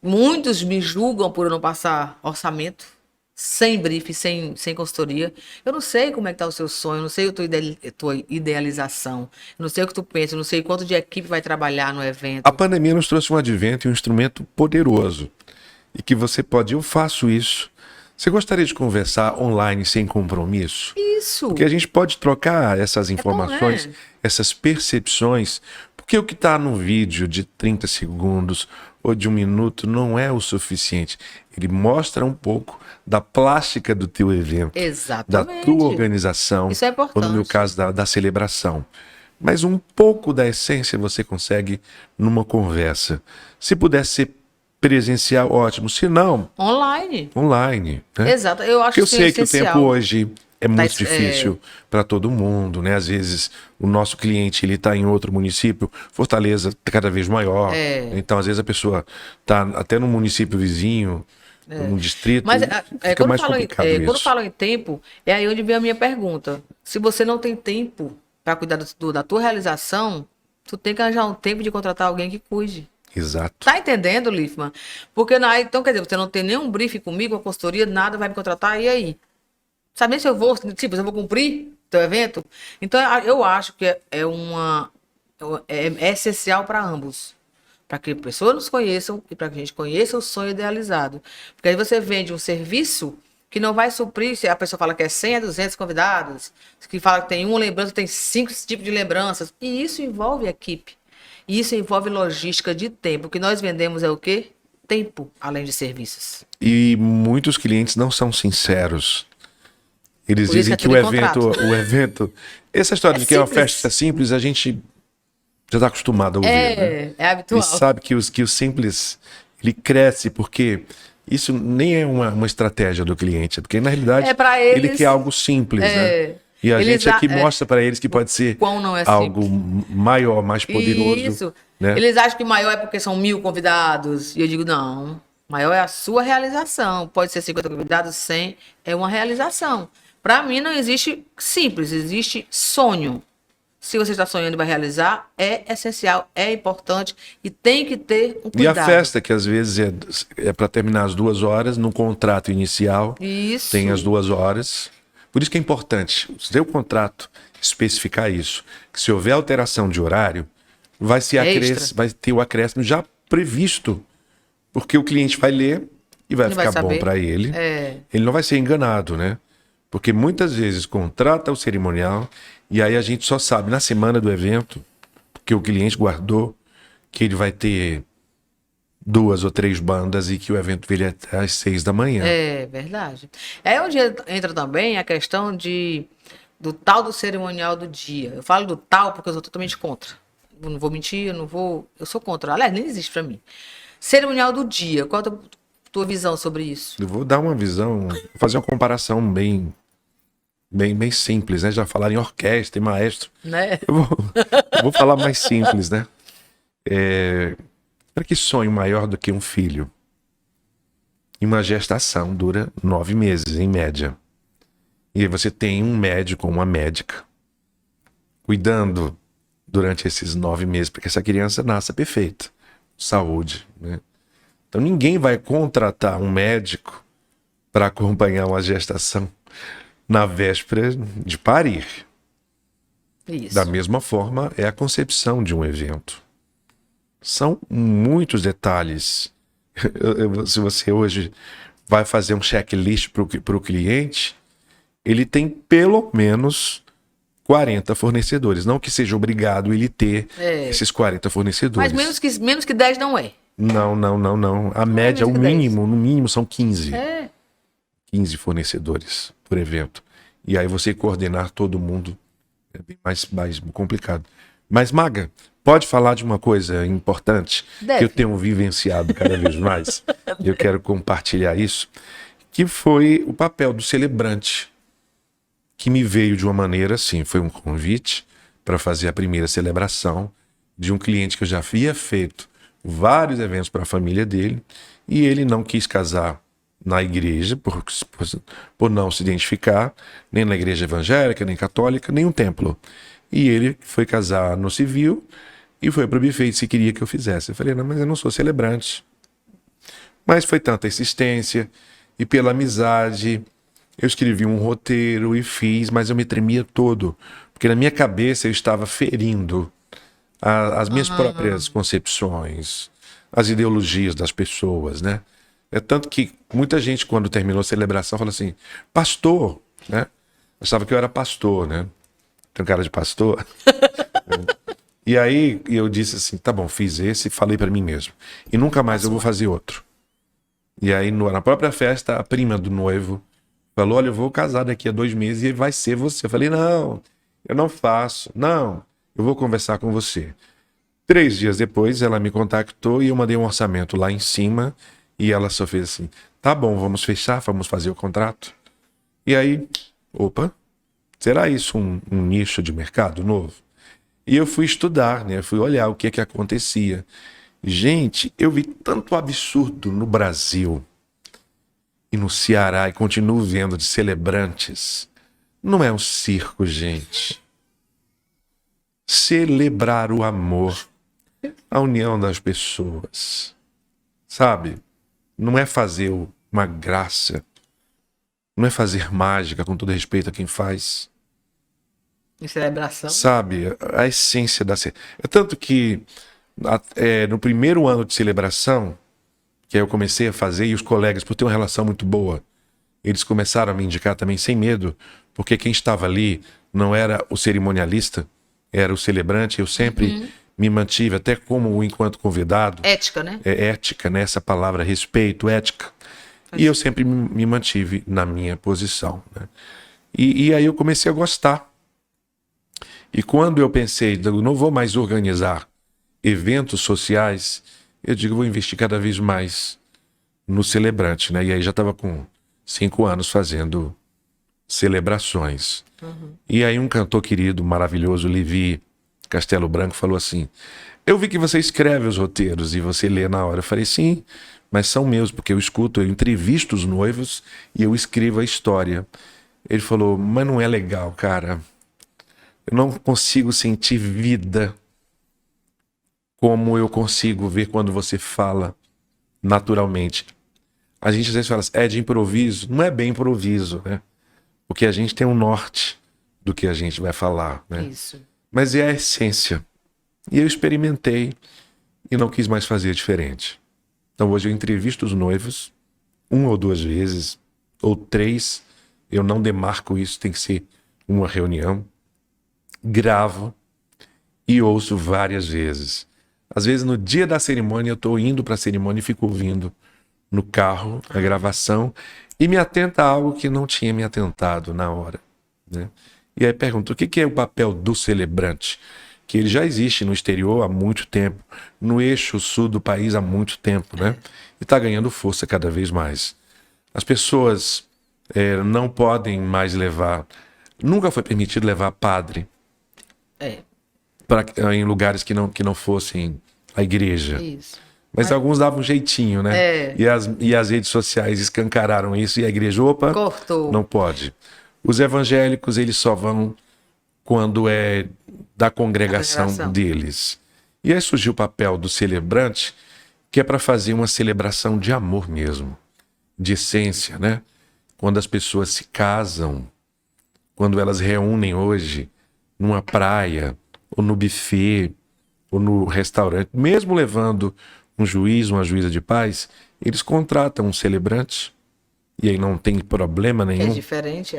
Speaker 2: Muitos me julgam por eu não passar orçamento, sem briefing, sem consultoria. Eu não sei como é que tá o seu sonho, eu não sei a tua idealização, eu não sei o que tu pensa, eu não sei quanto de equipe vai trabalhar no evento.
Speaker 3: A pandemia nos trouxe um advento e um instrumento poderoso. E que você pode, eu faço isso. Você gostaria de conversar online sem compromisso?
Speaker 2: Isso.
Speaker 3: Porque a gente pode trocar essas informações, essas percepções, porque o que está no vídeo de 30 segundos ou de 1 minuto não é o suficiente. Ele mostra um pouco da plástica do teu evento,
Speaker 2: Exatamente.
Speaker 3: da tua organização,
Speaker 2: Isso é importante.
Speaker 3: ou no meu caso, da celebração. Mas um pouco da essência você consegue numa conversa. Se pudesse ser presencial, ótimo. Se não, online. Né?
Speaker 2: Exato. Eu acho
Speaker 3: Porque eu
Speaker 2: que
Speaker 3: sei
Speaker 2: é
Speaker 3: que o
Speaker 2: essencial.
Speaker 3: tempo hoje é muito
Speaker 2: Mas,
Speaker 3: difícil para todo mundo, né? Às vezes o nosso cliente ele está em outro município, Fortaleza está cada vez maior. Então às vezes a pessoa está até no município vizinho, num distrito,
Speaker 2: Mas
Speaker 3: fica
Speaker 2: quando
Speaker 3: mais
Speaker 2: falam
Speaker 3: complicado isso.
Speaker 2: quando falam em tempo, é aí onde vem a minha pergunta. Se você não tem tempo para cuidar da tua realização, tu tem que arranjar um tempo de contratar alguém que cuide.
Speaker 3: Exato.
Speaker 2: Tá entendendo, Lifman? Porque então, quer dizer, você não tem nenhum briefing comigo, a consultoria, nada vai me contratar, e aí? Sabe nem se eu vou, tipo, se eu vou cumprir teu evento? Então, eu acho que é essencial para ambos. Para que pessoas nos conheçam e para que a gente conheça o sonho idealizado. Porque aí você vende um serviço que não vai suprir, se a pessoa fala que é 100 a 200 convidados, que fala que tem uma lembrança, tem 5 tipos de lembranças, e isso envolve equipe. E isso envolve logística de tempo. O que nós vendemos é o quê? Tempo, além de serviços.
Speaker 3: E muitos clientes não são sinceros. Eles
Speaker 2: Por isso
Speaker 3: dizem
Speaker 2: que
Speaker 3: que
Speaker 2: é tudo em
Speaker 3: o evento... Essa história de que é uma
Speaker 2: simples.
Speaker 3: festa simples, a gente já está acostumado a ouvir, né?
Speaker 2: É habitual.
Speaker 3: E sabe que o simples, ele cresce porque isso nem é uma estratégia do cliente, porque na realidade
Speaker 2: pra
Speaker 3: ele
Speaker 2: eles,
Speaker 3: quer algo simples, né? E a
Speaker 2: eles
Speaker 3: gente aqui
Speaker 2: a-
Speaker 3: mostra para eles que pode ser
Speaker 2: quão não é
Speaker 3: algo maior, mais poderoso.
Speaker 2: Isso.
Speaker 3: Né?
Speaker 2: Eles acham que maior é porque são 1000 convidados. E eu digo, não. Maior é a sua realização. Pode ser 50 convidados, 100. É uma realização. Para mim não existe simples, existe sonho. Se você está sonhando e vai realizar, é essencial, é importante e tem que ter um
Speaker 3: E a
Speaker 2: cuidado.
Speaker 3: festa, que às vezes é para terminar às 2 horas, no contrato inicial,
Speaker 2: Isso.
Speaker 3: tem as 2 horas. Por isso que é importante, o seu contrato especificar isso. Que se houver alteração de horário, vai ter o acréscimo já previsto. Porque o cliente vai ler e vai
Speaker 2: Não vai
Speaker 3: ficar bom
Speaker 2: saber.
Speaker 3: para ele.
Speaker 2: É.
Speaker 3: Ele não vai ser enganado, né? Porque muitas vezes contrata o cerimonial e aí a gente só sabe na semana do evento, que o cliente guardou, que ele vai ter 2 ou 3 bandas e que o evento dele é até às 6 da manhã.
Speaker 2: É verdade. É onde entra também a questão do tal do cerimonial do dia. Eu falo do tal porque eu sou totalmente contra. Eu não vou mentir, eu sou contra. Aliás, nem existe pra mim. Cerimonial do dia. Qual a tua visão sobre isso?
Speaker 3: Eu vou dar uma visão, vou fazer uma comparação bem simples, né? Já falaram em orquestra e maestro.
Speaker 2: Né?
Speaker 3: Eu vou falar mais simples, né? Para que sonho maior do que um filho? E uma gestação dura 9 meses, em média. E aí você tem um médico ou uma médica cuidando durante esses 9 meses para que essa criança nasça perfeita. Saúde, né? Então ninguém vai contratar um médico para acompanhar uma gestação na véspera de parir.
Speaker 2: Isso.
Speaker 3: Da mesma forma, é a concepção de um evento. São muitos detalhes. Se você hoje vai fazer um checklist para o cliente, ele tem pelo menos 40 fornecedores. Não que seja obrigado ele ter esses 40 fornecedores.
Speaker 2: Mas menos que 10 não é.
Speaker 3: Não. A média,
Speaker 2: menos que 10.
Speaker 3: no mínimo são 15.
Speaker 2: É.
Speaker 3: 15 fornecedores por evento. E aí você coordenar todo mundo é bem mais complicado. Mas, Maga, pode falar de uma coisa importante
Speaker 2: Deve.
Speaker 3: que eu tenho vivenciado cada vez mais. Eu quero compartilhar isso, que foi o papel do celebrante, que me veio de uma maneira assim, foi um convite para fazer a primeira celebração de um cliente que eu já havia feito vários eventos para a família dele, e ele não quis casar na igreja, por não se identificar, nem na igreja evangélica, nem católica, nem um templo. E ele foi casar no civil e foi para o buffet se queria que eu fizesse. Eu falei, não, mas eu não sou celebrante. Mas foi tanta insistência e pela amizade, eu escrevi um roteiro e fiz, mas eu me tremia todo, porque na minha cabeça eu estava ferindo as minhas próprias concepções, as ideologias das pessoas, né? É tanto que muita gente, quando terminou a celebração, falou assim, pastor, né? Achava que eu era pastor, né? Tenho cara de pastor. E aí eu disse assim, tá bom, fiz esse e falei para mim mesmo. E nunca mais eu vou fazer outro. E aí na própria festa, a prima do noivo falou, olha, eu vou casar daqui a 2 meses e vai ser você. Eu falei, não, eu não faço. Não, eu vou conversar com você. 3 dias depois, ela me contactou e eu mandei um orçamento lá em cima. E ela só fez assim, tá bom, vamos fechar, vamos fazer o contrato. E aí, opa, será isso um nicho de mercado novo? E eu fui estudar, né? Eu fui olhar o que é que acontecia. Gente, eu vi tanto absurdo no Brasil e no Ceará, e continuo vendo de celebrantes. Não é um circo, gente. Celebrar o amor, a união das pessoas, sabe? Não é fazer uma graça, não é fazer mágica, com todo respeito a quem faz.
Speaker 2: Em celebração.
Speaker 3: Sabe, a essência da... É tanto que no primeiro ano de celebração, que aí eu comecei a fazer, e os colegas, por ter uma relação muito boa, eles começaram a me indicar também sem medo, porque quem estava ali não era o cerimonialista, era o celebrante. Eu sempre me mantive, até como enquanto convidado.
Speaker 2: Ética, né?
Speaker 3: É ética, né? Essa palavra, respeito, ética. E eu sempre me mantive na minha posição, né? E aí eu comecei a gostar. E quando eu pensei, eu não vou mais organizar eventos sociais, eu digo, vou investir cada vez mais no celebrante, né? E aí já estava com 5 anos fazendo celebrações. E aí um cantor querido, maravilhoso, Levi Castelo Branco, falou assim, eu vi que você escreve os roteiros e você lê na hora. Eu falei, sim, mas são meus, porque eu escuto, eu entrevisto os noivos e eu escrevo a história. Ele falou, mas não é legal, cara. Eu não consigo sentir vida como eu consigo ver quando você fala naturalmente. A gente às vezes fala assim, é de improviso. Não é bem improviso, né? Porque a gente tem um norte do que a gente vai falar, né?
Speaker 2: Isso.
Speaker 3: Mas é a essência. E eu experimentei e não quis mais fazer diferente. Então hoje eu entrevisto os noivos 1 ou 2 vezes, ou 3. Eu não demarco isso, tem que ser uma reunião. Gravo e ouço várias vezes. Às vezes no dia da cerimônia eu estou indo para a cerimônia e fico ouvindo no carro a gravação e me atenta a algo que não tinha me atentado na hora, né? E aí pergunto, o que é o papel do celebrante? Que ele já existe no exterior há muito tempo, no eixo sul do país há muito tempo, né? E está ganhando força cada vez mais. As pessoas não podem mais levar, nunca foi permitido levar padre em lugares que não fossem a igreja.
Speaker 2: Isso.
Speaker 3: Mas alguns davam um jeitinho, né? E as redes sociais escancararam isso e a igreja, opa,
Speaker 2: cortou.
Speaker 3: Não pode. Os evangélicos, eles só vão quando é da congregação deles. E aí surgiu o papel do celebrante, que é para fazer uma celebração de amor mesmo, de essência, né? Quando as pessoas se casam, quando elas reúnem hoje numa praia, ou no buffet, ou no restaurante, mesmo levando um juiz, uma juíza de paz, eles contratam um celebrante, e aí não tem problema nenhum.
Speaker 2: É diferente,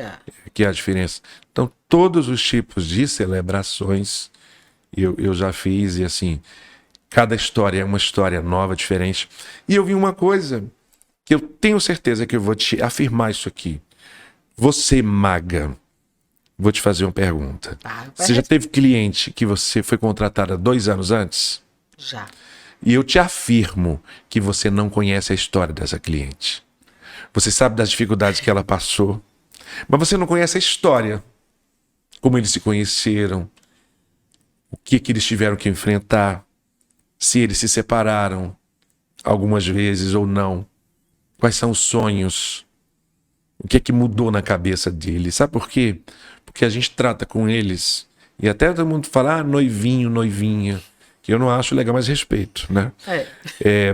Speaker 3: Que é a diferença. Então, todos os tipos de celebrações eu já fiz, e assim, cada história é uma história nova, diferente. E eu vi uma coisa que eu tenho certeza que eu vou te afirmar isso aqui. Você, maga, vou te fazer uma pergunta. Você já teve cliente que você foi contratada 2 anos antes?
Speaker 2: Já.
Speaker 3: E eu te afirmo que você não conhece a história dessa cliente. Você sabe das dificuldades que ela passou, mas você não conhece a história. Como eles se conheceram, o que eles tiveram que enfrentar, se eles se separaram algumas vezes ou não, quais são os sonhos, o que mudou na cabeça deles. Sabe por quê? Porque a gente trata com eles, e até todo mundo fala, noivinho, noivinha, que eu não acho legal, mas respeito, né?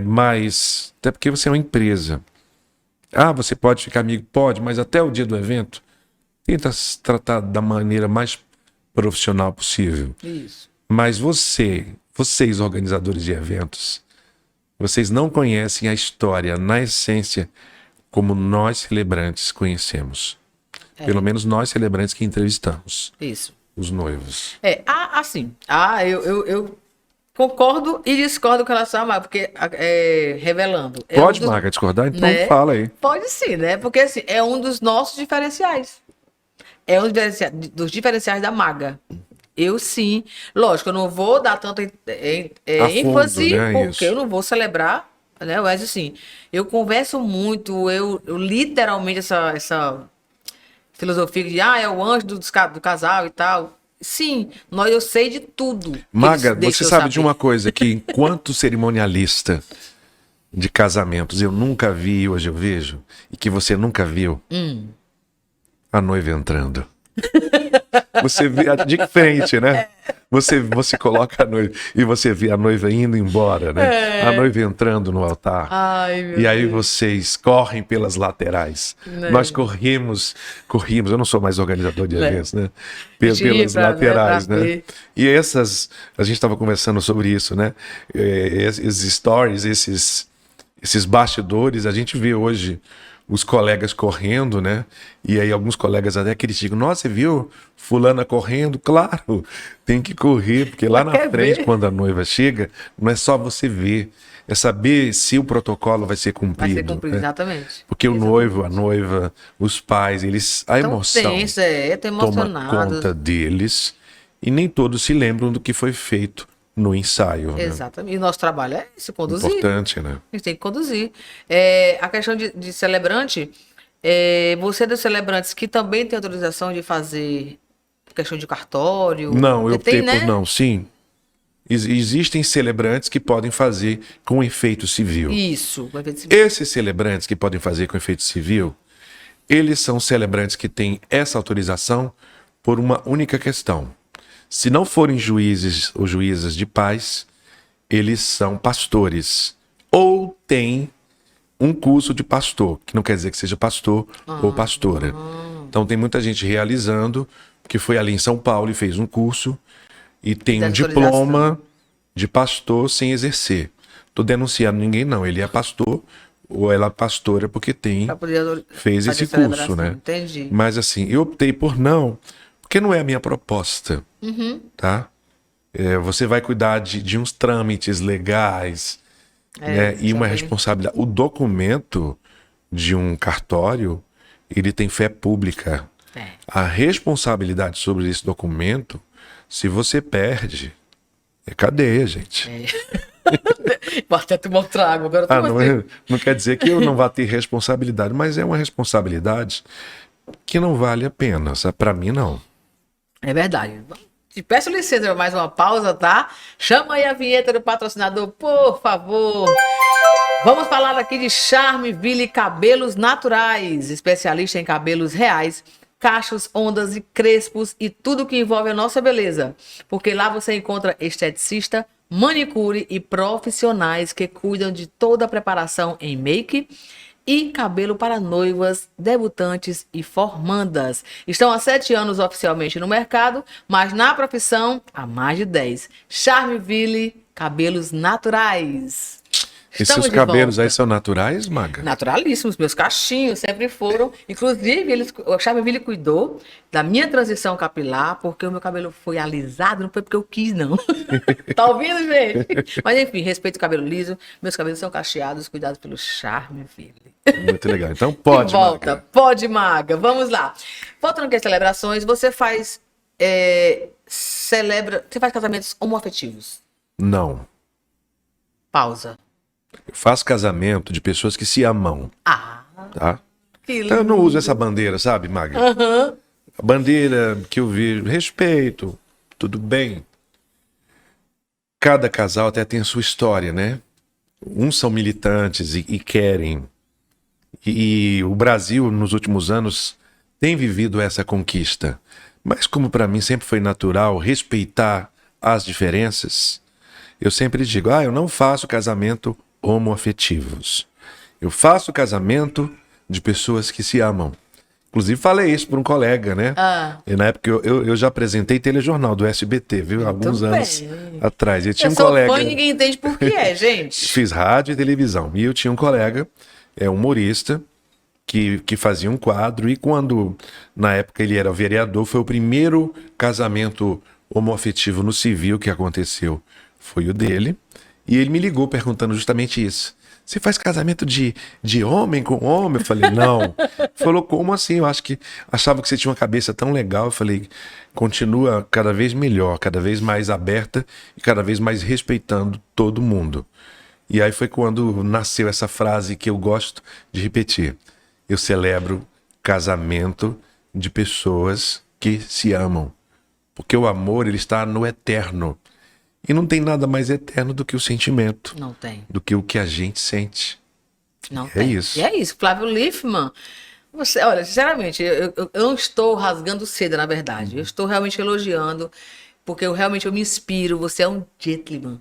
Speaker 3: Mas, até porque você é uma empresa. Você pode ficar amigo? Pode, mas até o dia do evento, tenta se tratar da maneira mais profissional possível.
Speaker 2: Isso.
Speaker 3: Mas vocês organizadores de eventos, vocês não conhecem a história na essência como nós celebrantes conhecemos. Pelo menos nós celebrantes que entrevistamos.
Speaker 2: Isso.
Speaker 3: Os noivos.
Speaker 2: Eu concordo e discordo com relação a Maga, porque revelando.
Speaker 3: Pode, Maga, discordar? Então fala aí.
Speaker 2: Pode sim, né? Porque assim, é um dos nossos diferenciais. É um dos diferenciais da Maga. Eu sim. Lógico, eu não vou dar tanta ênfase,
Speaker 3: né?
Speaker 2: porque
Speaker 3: Isso.
Speaker 2: eu não vou celebrar, né? Mas assim, eu converso muito, eu literalmente essa filosofia de é o anjo do casal e tal. Sim, eu sei de tudo.
Speaker 3: Maga, você sabe de uma coisa que enquanto cerimonialista de casamentos eu nunca vi, hoje eu vejo, e que você nunca viu? A noiva entrando. Você vê de frente, né? Você coloca a noiva e você vê a noiva indo embora, né? A noiva entrando no altar. E aí vocês correm pelas laterais. Nós corrimos. Eu não sou mais organizador de eventos, né? Pelas laterais, né? E a gente estava conversando sobre isso, né? Esses stories, esses bastidores, a gente vê hoje os colegas correndo, né? E aí alguns colegas até criticam, nossa, você viu fulana correndo? Claro, tem que correr, porque lá na frente, quando a noiva chega, não é só você ver, é saber se o protocolo vai ser cumprido. Vai ser cumprido,
Speaker 2: né? Exatamente.
Speaker 3: Porque o noivo, a noiva, os pais, a emoção toma conta deles, e nem todos se lembram do que foi feito no ensaio.
Speaker 2: Exatamente.
Speaker 3: Né?
Speaker 2: E nosso trabalho é esse, conduzir.
Speaker 3: Importante, né?
Speaker 2: A gente tem que conduzir. A questão de celebrante, você é dos celebrantes que também tem autorização de fazer questão de cartório?
Speaker 3: Não, eu optei por não, sim. Existem celebrantes que podem fazer com efeito civil.
Speaker 2: Isso, com efeito civil.
Speaker 3: Esses celebrantes que podem fazer com efeito civil, eles são celebrantes que têm essa autorização por uma única questão. Se não forem juízes ou juízas de paz, eles são pastores. Ou têm um curso de pastor, que não quer dizer que seja pastor ou pastora. Então tem muita gente realizando, que foi ali em São Paulo e fez um curso e tem um diploma de pastor sem exercer. Estou denunciando ninguém, não. Ele é pastor ou ela é pastora porque fez esse curso, né?
Speaker 2: Entendi.
Speaker 3: Mas assim, eu optei por não, porque não é a minha proposta, tá? Você vai cuidar de uns trâmites legais, né? E uma responsabilidade. O documento de um cartório, ele tem fé pública. A responsabilidade sobre esse documento, se você perde, é cadeia, gente.
Speaker 2: Vou até tomar um trago. Agora
Speaker 3: não quer dizer que eu não vá ter responsabilidade, mas é uma responsabilidade que não vale a pena. Para mim, não.
Speaker 2: É verdade. Te peço licença para mais uma pausa, tá? Chama aí a vinheta do patrocinador, por favor. Vamos falar aqui de Charmeville Cabelos Naturais, especialista em cabelos reais, cachos, ondas e crespos e tudo que envolve a nossa beleza. Porque lá você encontra esteticista, manicure e profissionais que cuidam de toda a preparação em make e cabelo para noivas, debutantes e formandas. Estão há 7 anos oficialmente no mercado, mas na profissão há mais de 10. Charmeville Cabelos Naturais.
Speaker 3: E seus cabelos aí são naturais, Maga?
Speaker 2: Naturalíssimos, meus cachinhos sempre foram. Inclusive, o Charmeville cuidou da minha transição capilar, porque o meu cabelo foi alisado, não foi porque eu quis, não. Tá ouvindo, gente? Mas enfim, respeito o cabelo liso, meus cabelos são cacheados, cuidados pelo Charmeville.
Speaker 3: Muito legal. Então pode,
Speaker 2: volta,
Speaker 3: Maga.
Speaker 2: Pode, Maga. Vamos lá. Voltando aqui às celebrações, você faz casamentos homoafetivos?
Speaker 3: Não.
Speaker 2: Pausa.
Speaker 3: Eu faço casamento de pessoas que se amam. Tá? Então eu não uso essa bandeira, sabe, Maga? A bandeira que eu vejo, respeito, tudo bem. Cada casal até tem a sua história, né? Uns são militantes e querem. E o Brasil, nos últimos anos, tem vivido essa conquista. Mas como para mim sempre foi natural respeitar as diferenças, eu sempre digo, eu não faço casamento homoafetivos. Eu faço casamento de pessoas que se amam. Inclusive falei isso para um colega, né? E na época eu já apresentei telejornal do SBT, viu? Alguns anos atrás. Eu
Speaker 2: sou fã e ninguém entende por que gente.
Speaker 3: Fiz rádio e televisão. E eu tinha um colega, humorista, que fazia um quadro. E quando, na época, ele era vereador, foi o primeiro casamento homoafetivo no civil que aconteceu. Foi o dele. E ele me ligou perguntando justamente isso. Você faz casamento de homem com homem? Eu falei, não. Falou, como assim? Eu achava que você tinha uma cabeça tão legal. Eu falei, continua cada vez melhor, cada vez mais aberta e cada vez mais respeitando todo mundo. E aí foi quando nasceu essa frase que eu gosto de repetir. Eu celebro casamento de pessoas que se amam. Porque o amor, ele está no eterno. E não tem nada mais eterno do que o sentimento.
Speaker 2: Não tem.
Speaker 3: Do que o que a gente sente.
Speaker 2: Não tem.
Speaker 3: Isso.
Speaker 2: E é isso. Flávio Liffman, olha, sinceramente, eu não estou rasgando seda, na verdade. Eu estou realmente elogiando, porque eu me inspiro. Você é um gentleman.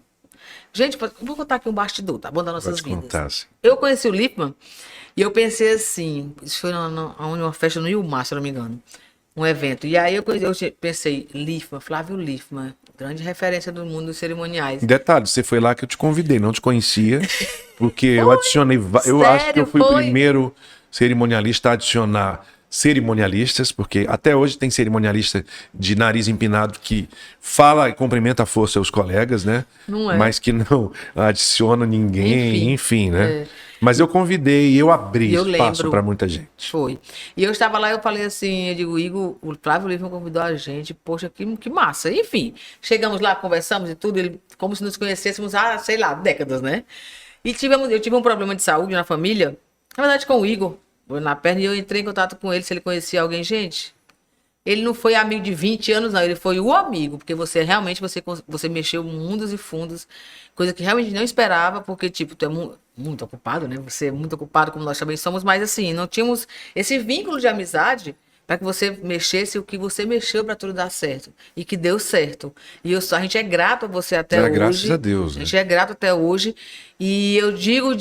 Speaker 2: Gente, vou contar aqui um bastidor, tá bom? Das nossas vidas.
Speaker 3: Contar, sim.
Speaker 2: Eu conheci o Liffman e eu pensei assim, isso foi uma festa no Ilmar, se eu não me engano. Um evento. E aí eu pensei, Liffman, Flávio Liffman, grande referência do mundo dos cerimoniais.
Speaker 3: Detalhe, você foi lá que eu te convidei, não te conhecia, porque eu adicionei, eu acho que eu fui o primeiro cerimonialista a adicionar cerimonialistas, porque até hoje tem cerimonialista de nariz empinado que fala e cumprimenta a força aos colegas, né?
Speaker 2: Não é.
Speaker 3: Mas que não adiciona ninguém, enfim, né? Mas eu convidei e eu abri espaço para muita gente.
Speaker 2: Foi. E eu estava lá e eu falei assim, eu digo, Igor, o Flávio Liffman convidou a gente, poxa, que massa. Enfim, chegamos lá, conversamos e tudo, ele, como se nos conhecêssemos há, sei lá, décadas, né? E eu tive um problema de saúde na família, na verdade com o Igor, na perna, e eu entrei em contato com ele, se ele conhecia alguém. Gente, ele não foi amigo de 20 anos, não, ele foi o amigo, porque você mexeu mundos e fundos, coisa que realmente não esperava, porque, tipo, tu é muito ocupado, né? Você é muito ocupado, como nós também somos, mas assim, não tínhamos esse vínculo de amizade, para que você mexesse o que você mexeu para tudo dar certo. E que deu certo. E a gente é grato a você até hoje.
Speaker 3: Graças a Deus.
Speaker 2: A gente é grato até hoje. E eu digo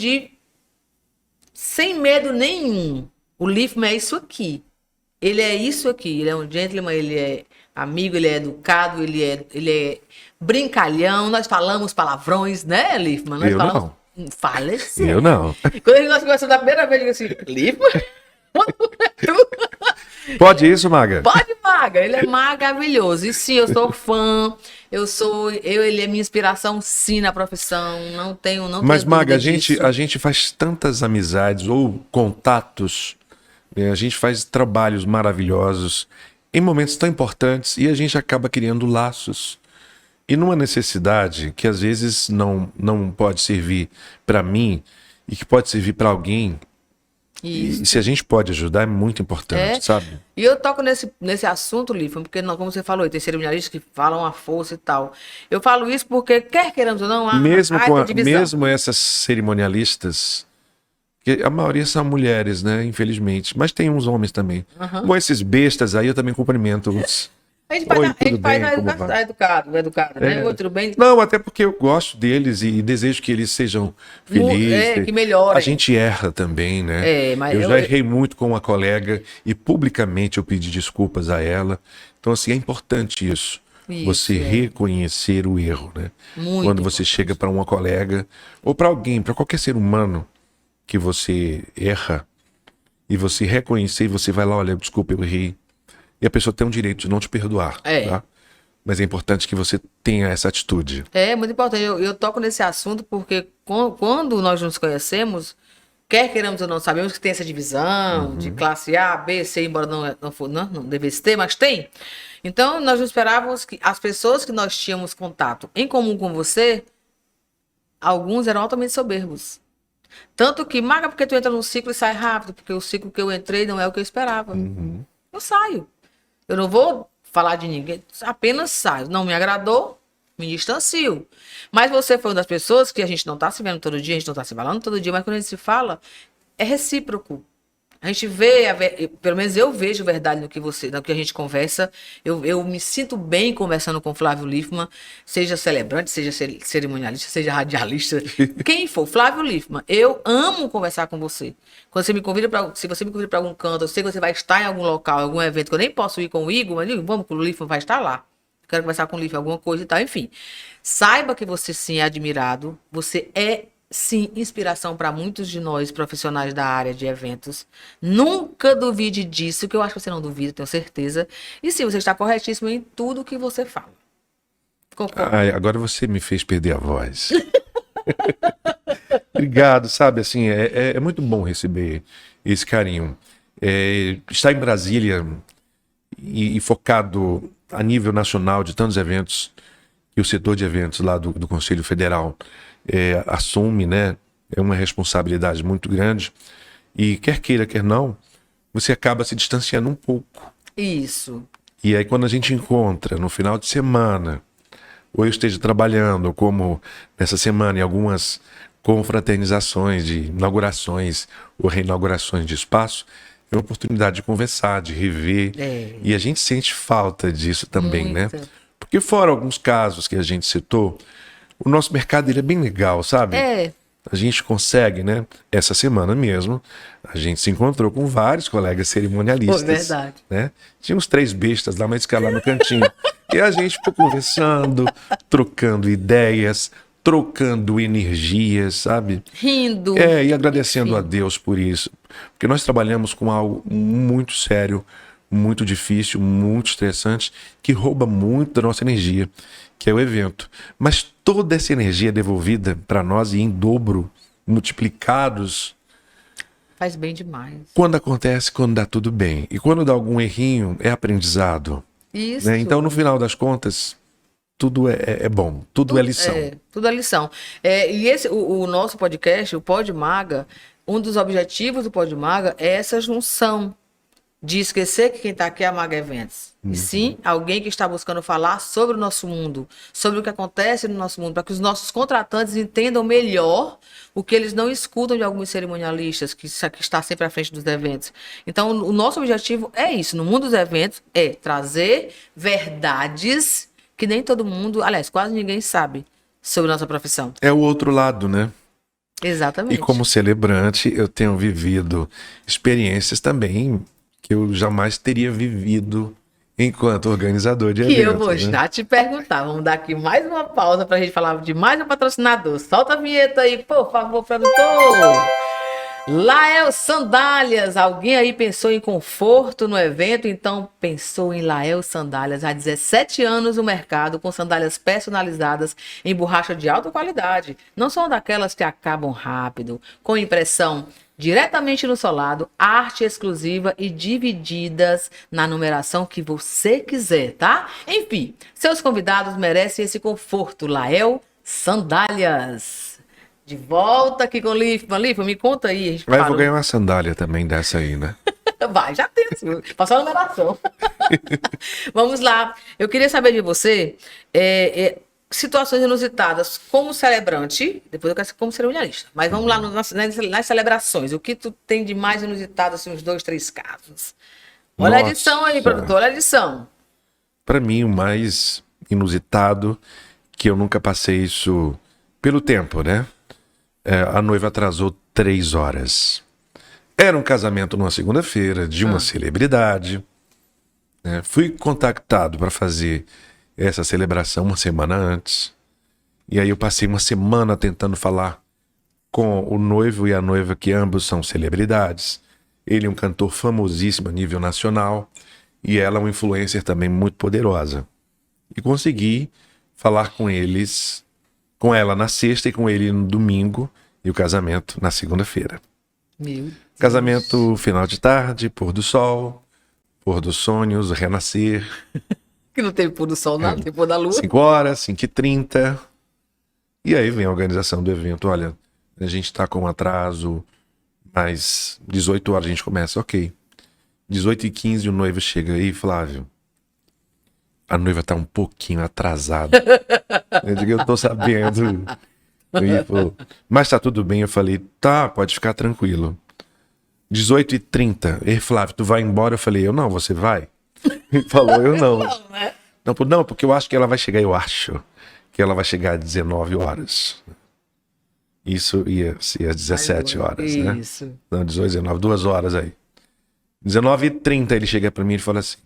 Speaker 2: sem medo nenhum. O Lifman é isso aqui. Ele é isso aqui. Ele é um gentleman, ele é amigo, ele é educado, ele é brincalhão. Nós falamos palavrões, né, Lifman? Nós
Speaker 3: Eu
Speaker 2: falamos...
Speaker 3: não.
Speaker 2: Fala assim.
Speaker 3: Eu não.
Speaker 2: Quando nós conversamos da primeira vez, eu digo assim, Lifman?
Speaker 3: Pode isso, Maga?
Speaker 2: Pode, Maga. Ele é maravilhoso. E sim, eu sou fã. Ele é minha inspiração, sim, na profissão. Não tenho
Speaker 3: Mas, Maga,
Speaker 2: disso.
Speaker 3: a gente faz tantas amizades ou contatos, né? A gente faz trabalhos maravilhosos em momentos tão importantes e a gente acaba criando laços. E numa necessidade que às vezes não pode servir para mim e que pode servir para alguém.
Speaker 2: Isso.
Speaker 3: E se a gente pode ajudar, é muito importante, sabe?
Speaker 2: E eu toco nesse assunto, Lifman, porque, como você falou, tem cerimonialistas que falam a força e tal. Eu falo isso porque, quer queiramos ou não, há
Speaker 3: mesmo essas cerimonialistas, que a maioria são mulheres, né? Infelizmente. Mas tem uns homens também. Como esses bestas aí, eu também cumprimento os...
Speaker 2: A gente
Speaker 3: Oi,
Speaker 2: faz,
Speaker 3: tudo bem, como
Speaker 2: educado, né? Oi, tudo bem?
Speaker 3: Não, até porque eu gosto deles e desejo que eles sejam felizes.
Speaker 2: Que melhorem.
Speaker 3: A gente erra também, né?
Speaker 2: Mas
Speaker 3: eu já errei muito com uma colega e publicamente eu pedi desculpas a ela. Então, assim, é importante isso. Você reconhecer o erro, né?
Speaker 2: Muito
Speaker 3: Quando você chega para uma colega ou para alguém, para qualquer ser humano que você erra e você reconhecer e você vai lá, olha, desculpa, eu errei. E a pessoa tem o direito de não te perdoar, tá? Mas é importante que você tenha essa atitude.
Speaker 2: É muito importante. Eu toco nesse assunto porque quando nós nos conhecemos, quer queiramos ou não, sabemos que tem essa divisão de classe A, B, C, embora não devesse ter, mas tem. Então, nós não esperávamos que as pessoas que nós tínhamos contato em comum com você, alguns eram altamente soberbos. Tanto que, Maga, porque tu entra num ciclo e sai rápido, porque o ciclo que eu entrei não é o que eu esperava. Eu saio. Eu não vou falar de ninguém, apenas saio. Não me agradou, me distancio. Mas você foi uma das pessoas que a gente não está se vendo todo dia, a gente não está se falando todo dia, mas quando a gente se fala, é recíproco. A gente vê, pelo menos eu vejo verdade no que a gente conversa. Eu me sinto bem conversando com o Flávio Lifman, seja celebrante, seja cerimonialista, seja radialista, quem for, Flávio Lifman. Eu amo conversar com você. Quando você me convida se você me convida para algum canto, eu sei que você vai estar em algum local, em algum evento, que eu nem posso ir com o Igor, mas digo, vamos que o Lifman vai estar lá. Quero conversar com o Lifman, alguma coisa e tal, enfim. Saiba que você sim é admirado, você é sim, inspiração para muitos de nós, profissionais da área de eventos. Nunca duvide disso, que eu acho que você não duvida, tenho certeza. E sim, você está corretíssimo em tudo que você fala. Concordo.
Speaker 3: Agora você me fez perder a voz. Obrigado, sabe, assim, é muito bom receber esse carinho. Estar em Brasília e focado a nível nacional de tantos eventos, e o setor de eventos lá do Conselho Federal assume, né? É uma responsabilidade muito grande. E quer queira, quer não, você acaba se distanciando um pouco.
Speaker 2: Isso.
Speaker 3: E aí quando a gente encontra no final de semana, ou eu esteja trabalhando, como nessa semana, em algumas confraternizações de inaugurações ou reinaugurações de espaço, é uma oportunidade de conversar, de rever. E a gente sente falta disso também,
Speaker 2: Muita.
Speaker 3: né? Porque fora alguns casos que a gente citou, o nosso mercado ele é bem legal, sabe? A gente consegue, né? Essa semana mesmo, a gente se encontrou com vários colegas cerimonialistas.
Speaker 2: Verdade.
Speaker 3: Né? Tinha uns 3 bestas lá, mas ficaram lá no cantinho. E a gente ficou conversando, trocando ideias, trocando energias, sabe?
Speaker 2: Rindo.
Speaker 3: E agradecendo a Deus por isso. Porque nós trabalhamos com algo muito sério, muito difícil, muito estressante, que rouba muito da nossa energia, que é o evento. Mas toda essa energia é devolvida para nós e em dobro, multiplicados.
Speaker 2: Faz bem demais.
Speaker 3: Quando acontece, quando dá tudo bem. E quando dá algum errinho, é aprendizado.
Speaker 2: Isso.
Speaker 3: Né? Então, no final das contas, tudo é bom, tudo é lição.
Speaker 2: Tudo é lição. E o nosso podcast, o Pod Maga, um dos objetivos do Pod Maga é essa junção de esquecer que quem está aqui é a Maga Eventos. E sim, alguém que está buscando falar sobre o nosso mundo, sobre o que acontece no nosso mundo, para que os nossos contratantes entendam melhor o que eles não escutam de alguns cerimonialistas, que está sempre à frente dos eventos. Então, o nosso objetivo é isso, no mundo dos eventos, é trazer verdades que nem todo mundo, aliás, quase ninguém sabe sobre a nossa profissão.
Speaker 3: É o outro lado, né?
Speaker 2: Exatamente.
Speaker 3: E como celebrante, eu tenho vivido experiências também que eu jamais teria vivido enquanto organizador de
Speaker 2: Que
Speaker 3: eventos.
Speaker 2: eu vou já te perguntar. Vamos dar aqui mais uma pausa para a gente falar de mais um patrocinador. Solta a vinheta aí, por favor, produtor. Lael Sandálias. Alguém aí pensou em conforto no evento? Então pensou em Lael Sandálias. Há 17 anos no mercado com sandálias personalizadas em borracha de alta qualidade. Não são daquelas que acabam rápido, com impressão diretamente no solado, arte exclusiva e divididas na numeração que você quiser, tá? Enfim, seus convidados merecem esse conforto. Lael Sandálias. De volta aqui com o Lífman. Lífman, me conta aí. A gente
Speaker 3: Mas eu vou
Speaker 2: parou.
Speaker 3: ganhar uma sandália também dessa aí, né?
Speaker 2: Vai, já tem. Passou a numeração. Vamos lá. Eu queria saber de você situações inusitadas como celebrante, depois eu quero ser como cerimonialista, mas vamos lá nas celebrações. O que tu tem de mais inusitado, assim, uns 2, 3 casos? Olha a
Speaker 3: Nossa.
Speaker 2: edição aí, produtor, olha a edição.
Speaker 3: Para mim, o mais inusitado, que eu nunca passei isso pelo tempo, né? A noiva atrasou 3 horas. Era um casamento numa segunda-feira de uma celebridade. Né? Fui contactado para fazer essa celebração uma semana antes. E aí eu passei uma semana tentando falar com o noivo e a noiva, que ambos são celebridades. Ele é um cantor famosíssimo a nível nacional e ela é uma influencer também muito poderosa. E consegui falar com eles, com ela na sexta e com ele no domingo, e o casamento na segunda-feira.
Speaker 2: Meu Deus.
Speaker 3: Casamento final de tarde, pôr do sol, pôr dos sonhos, renascer.
Speaker 2: Que não teve pôr do sol, nada, não teve pôr da lua.
Speaker 3: 5 horas, 5h30. E aí vem a organização do evento. Olha, a gente está com um atraso, mas 18 horas a gente começa. Ok. 18h15 o noivo chega aí, Flávio. A noiva está um pouquinho atrasada. Eu digo, eu tô sabendo. Ele falou, mas tá tudo bem. Eu falei, tá, pode ficar tranquilo. 18h30. Ei, Flávio, tu vai embora? Eu falei, eu não, você vai? Ele falou, eu não.
Speaker 2: Não, né?
Speaker 3: Não, porque eu acho que ela vai chegar, que ela vai chegar às 19 horas. Isso ia ser às 17 horas, né?
Speaker 2: Isso.
Speaker 3: Não, 18, 19, 2 horas aí. 19h30 ele chega pra mim e fala assim,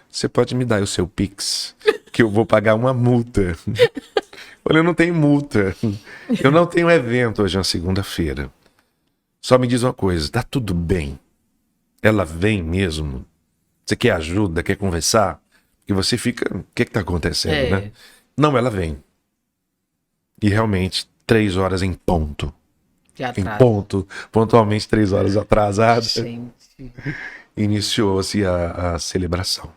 Speaker 3: você pode me dar o seu Pix? Que eu vou pagar uma multa. Olha, eu não tenho multa. Eu não tenho evento hoje na segunda-feira. Só me diz uma coisa, tá tudo bem? Ela vem mesmo? Você quer ajuda, quer conversar? Porque você fica, o que tá acontecendo, né? Não, ela vem. E realmente, 3 horas em ponto.
Speaker 2: De
Speaker 3: Em
Speaker 2: atraso.
Speaker 3: ponto, pontualmente 3 horas atrasada,
Speaker 2: Gente.
Speaker 3: iniciou-se a celebração.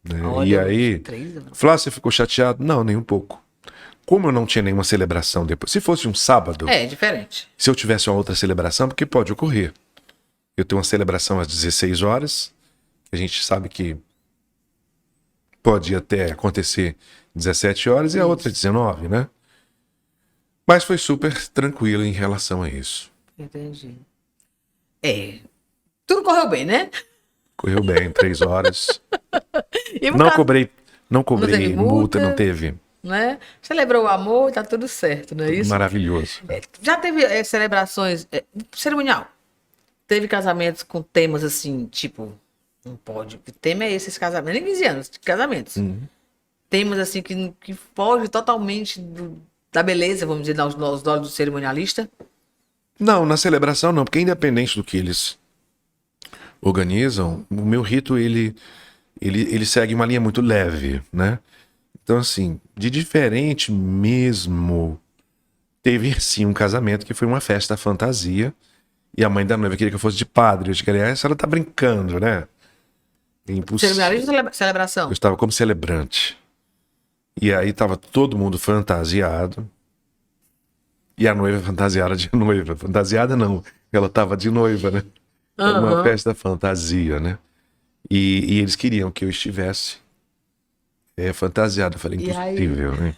Speaker 3: Né?
Speaker 2: Olha,
Speaker 3: E aí,
Speaker 2: 3 anos.
Speaker 3: Flávio, você ficou chateado? Não, nem um pouco. Como eu não tinha nenhuma celebração depois, se fosse um sábado,
Speaker 2: É, diferente.
Speaker 3: se eu tivesse uma outra celebração, porque pode ocorrer. Eu tenho uma celebração às 16 horas, a gente sabe que pode até acontecer 17 horas e a outra 19, né? Mas foi super tranquilo em relação a isso.
Speaker 2: Entendi. Tudo correu bem, né?
Speaker 3: Correu bem, 3 horas.
Speaker 2: E no
Speaker 3: Não
Speaker 2: caso,
Speaker 3: cobrei
Speaker 2: teve
Speaker 3: multa,
Speaker 2: multa?
Speaker 3: não teve.
Speaker 2: né? Celebrou o amor, tá tudo certo, não é isso?
Speaker 3: Maravilhoso.
Speaker 2: Já teve celebrações cerimonial? Teve casamentos com temas assim, tipo, não pode. O tema é esse casamento, nem 15 anos, casamentos. Temas assim que foge totalmente da beleza, vamos dizer, aos olhos do cerimonialista.
Speaker 3: Não, na celebração não, porque independente do que eles organizam, o meu rito, ele segue uma linha muito leve, né? Então, assim, de diferente mesmo, teve sim um casamento que foi uma festa fantasia, e a mãe da noiva queria que eu fosse de padre. Eu queria, a senhora tá brincando, né?
Speaker 2: Cerimonialista ou celebração?
Speaker 3: Eu estava como celebrante. E aí tava todo mundo fantasiado. E a noiva fantasiada de noiva. Fantasiada não, ela tava de noiva, né? Era uma festa fantasia, né? E eles queriam que eu estivesse fantasiado. Eu falei,
Speaker 2: E aí?
Speaker 3: impossível, né?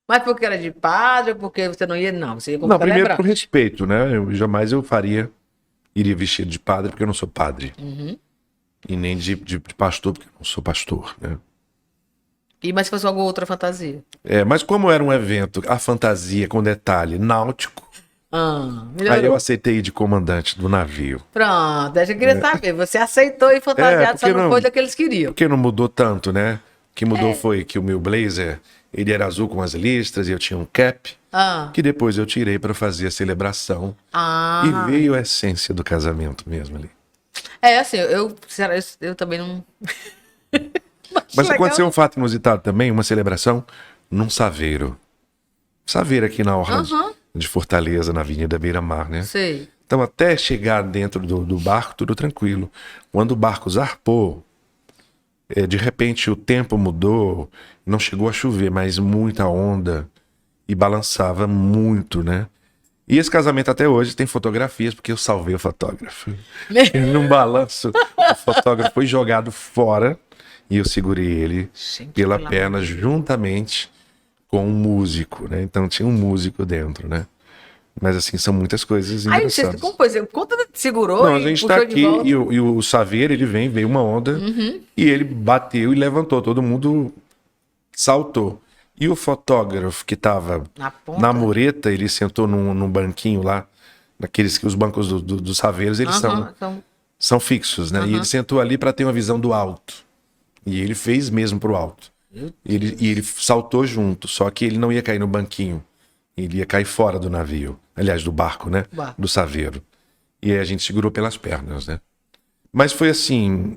Speaker 2: Mas porque era de padre ou porque você não ia? Não, você ia como
Speaker 3: Não, primeiro por
Speaker 2: celebrante.
Speaker 3: respeito, né? Jamais eu iria vestido de padre porque eu não sou padre.
Speaker 2: Uhum.
Speaker 3: E nem de pastor porque eu não sou pastor, né?
Speaker 2: Mas se fosse alguma outra fantasia?
Speaker 3: Mas como era um evento, a fantasia com detalhe náutico, aí eu
Speaker 2: Melhorou.
Speaker 3: aceitei ir de comandante do navio.
Speaker 2: Pronto, eu já queria saber. Você aceitou ir fantasiado, só
Speaker 3: porque
Speaker 2: não
Speaker 3: não-
Speaker 2: foi da que eles queriam.
Speaker 3: Porque não mudou tanto, né? O que mudou foi que o meu blazer, ele era azul com as listras e eu tinha um cap,
Speaker 2: Ah,
Speaker 3: que depois eu tirei para fazer a celebração.
Speaker 2: ah.
Speaker 3: E veio a essência do casamento mesmo ali.
Speaker 2: Assim, sinceramente, eu também não.
Speaker 3: Mas
Speaker 2: Legal.
Speaker 3: aconteceu um fato inusitado também, uma celebração num saveiro. Saveiro aqui na orla de Fortaleza, na Avenida Beira-Mar, né?
Speaker 2: Sei.
Speaker 3: Então, até chegar dentro do barco, tudo tranquilo. Quando o barco zarpou, de repente o tempo mudou, não chegou a chover, mas muita onda e balançava muito, né? E esse casamento até hoje tem fotografias, porque eu salvei o fotógrafo. Ele num balanço, o fotógrafo foi jogado fora e eu segurei ele
Speaker 2: Gente,
Speaker 3: pela
Speaker 2: pelo
Speaker 3: perna juntamente com um músico, né? Então tinha um músico dentro, né? Mas assim, são muitas coisas
Speaker 2: Aí você,
Speaker 3: engraçadas.
Speaker 2: como foi? Conta, segurou
Speaker 3: Não, a
Speaker 2: e
Speaker 3: gente
Speaker 2: puxou
Speaker 3: tá
Speaker 2: de
Speaker 3: aqui
Speaker 2: volta.
Speaker 3: e o saveiro, ele veio uma onda e ele bateu e levantou, todo mundo saltou. E o fotógrafo que tava
Speaker 2: Na ponta?
Speaker 3: na mureta, ele sentou num banquinho lá, naqueles que os bancos dos saveiros, eles
Speaker 2: Então,
Speaker 3: são fixos, né? E ele sentou ali para ter uma visão do alto. E ele fez mesmo pro alto. E ele saltou junto, só que ele não ia cair no banquinho. Ele ia cair fora do navio. Aliás, do barco, né?
Speaker 2: Barco.
Speaker 3: Do saveiro. E aí a gente segurou pelas pernas, né? Mas foi assim,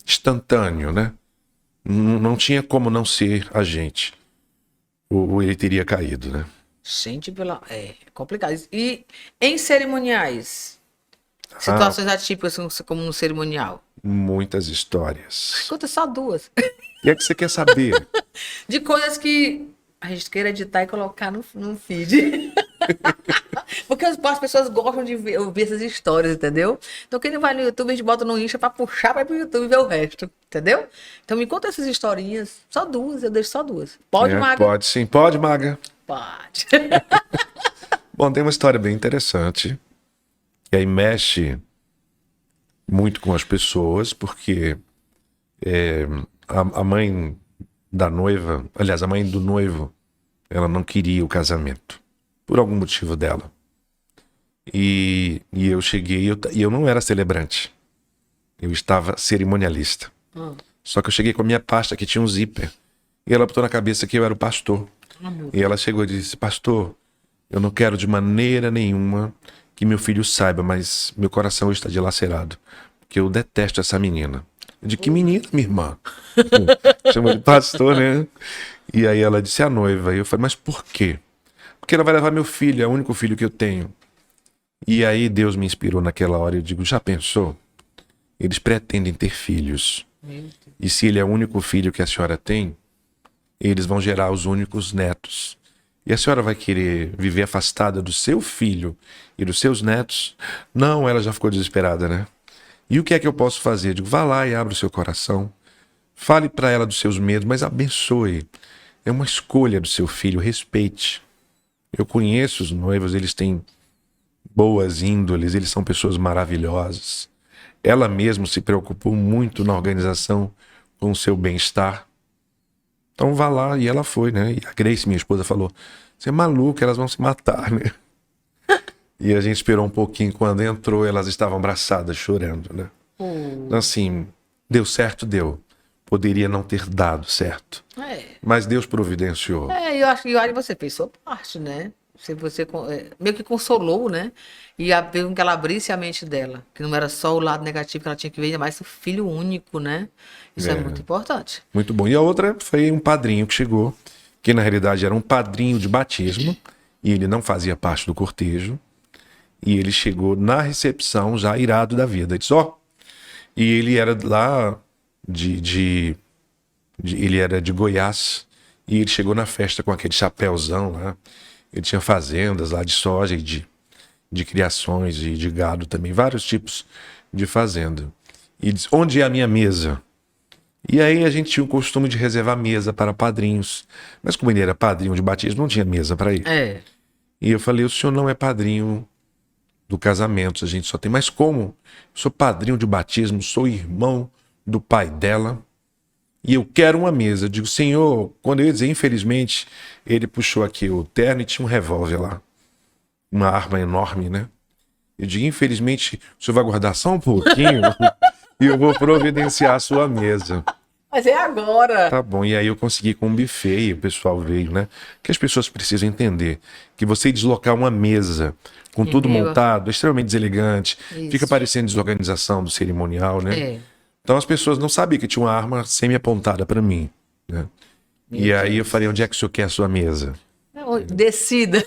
Speaker 3: instantâneo, né? Não tinha como não ser a gente. Ou ele teria caído, né?
Speaker 2: gente, é complicado. E em cerimoniais? Situações atípicas como no cerimonial?
Speaker 3: Muitas histórias.
Speaker 2: Conta só duas.
Speaker 3: O que é que você quer saber?
Speaker 2: De coisas que a gente queira editar e colocar no feed. Porque as pessoas gostam de ouvir essas histórias, entendeu? Então quem não vai no YouTube, a gente bota no Insta pra puxar para pro YouTube e ver o resto, entendeu? Então me conta essas historinhas. Só duas, eu deixo só duas. Pode, Maga?
Speaker 3: Pode sim, pode, Maga.
Speaker 2: Pode.
Speaker 3: Bom, tem uma história bem interessante. E aí mexe muito com as pessoas, porque a mãe da noiva, aliás, a mãe do noivo, ela não queria o casamento, por algum motivo dela. E eu cheguei, e eu não era celebrante, eu estava cerimonialista. Só que eu cheguei com a minha pasta que tinha um zíper, e ela botou na cabeça que eu era o pastor. E ela chegou e disse: pastor, eu não quero de maneira nenhuma que meu filho saiba, mas meu coração está dilacerado, porque eu detesto essa menina. Eu disse: que menina, minha irmã? Chamou de pastor, né? E aí ela disse: a noiva. E eu falei: mas por quê? Porque ela vai levar meu filho, é o único filho que eu tenho. E aí Deus me inspirou naquela hora. Eu digo: já pensou? Eles pretendem ter filhos. E se ele é o único filho que a senhora tem, eles vão gerar os únicos netos. E a senhora vai querer viver afastada do seu filho e dos seus netos? Não, ela já ficou desesperada, né? E o que é que eu posso fazer? Eu digo: vá lá e abra o seu coração. Fale para ela dos seus medos, mas abençoe. É uma escolha do seu filho, respeite. Eu conheço os noivos, eles têm boas índoles, eles são pessoas maravilhosas. Ela mesma se preocupou muito na organização com o seu bem-estar. Então vá lá, e ela foi, né? E a Grace, minha esposa, falou: você é maluco, elas vão se matar, né? E a gente esperou um pouquinho, quando entrou, elas estavam abraçadas, chorando, né? Então, assim, deu certo, deu. Poderia não ter dado certo. Mas Deus providenciou.
Speaker 2: Eu acho que você fez sua parte, né? Você meio que consolou, né? E fez com que ela abrisse a mente dela. Que não era só o lado negativo que ela tinha que ver, mas o filho único, né? Isso é muito importante.
Speaker 3: Muito bom. E a outra foi um padrinho que chegou, que na realidade era um padrinho de batismo, e ele não fazia parte do cortejo. E ele chegou na recepção já irado da vida. Ele disse: e ele era lá ele era de Goiás, e ele chegou na festa com aquele chapéuzão lá. Ele tinha fazendas lá de soja e de criações e de gado também, vários tipos de fazenda. e disse, onde é a minha mesa? E aí a gente tinha o costume de reservar mesa para padrinhos. Mas como ele era padrinho de batismo, não tinha mesa para ir.
Speaker 2: É.
Speaker 3: E eu falei, o senhor não é padrinho do casamento, a gente só tem. Mas como? Eu sou padrinho de batismo, sou irmão do pai dela. E eu quero uma mesa. Eu digo, senhor, quando eu ia dizer, infelizmente, ele puxou aqui o terno e tinha um revólver lá. Uma arma enorme, né? Eu digo, infelizmente, o senhor vai guardar só um pouquinho e eu vou providenciar a sua mesa.
Speaker 2: Mas é agora.
Speaker 3: Tá bom, e aí eu consegui com um buffet e o pessoal veio, né? Que as pessoas precisam entender que você deslocar uma mesa com tudo
Speaker 2: Entendeu?
Speaker 3: montado, extremamente deselegante,
Speaker 2: Isso.
Speaker 3: fica parecendo desorganização do cerimonial, né?
Speaker 2: É.
Speaker 3: Então as pessoas não sabiam que tinha uma arma semi-apontada para mim, né? E aí eu falei, onde é que o senhor quer a sua mesa?
Speaker 2: Descida.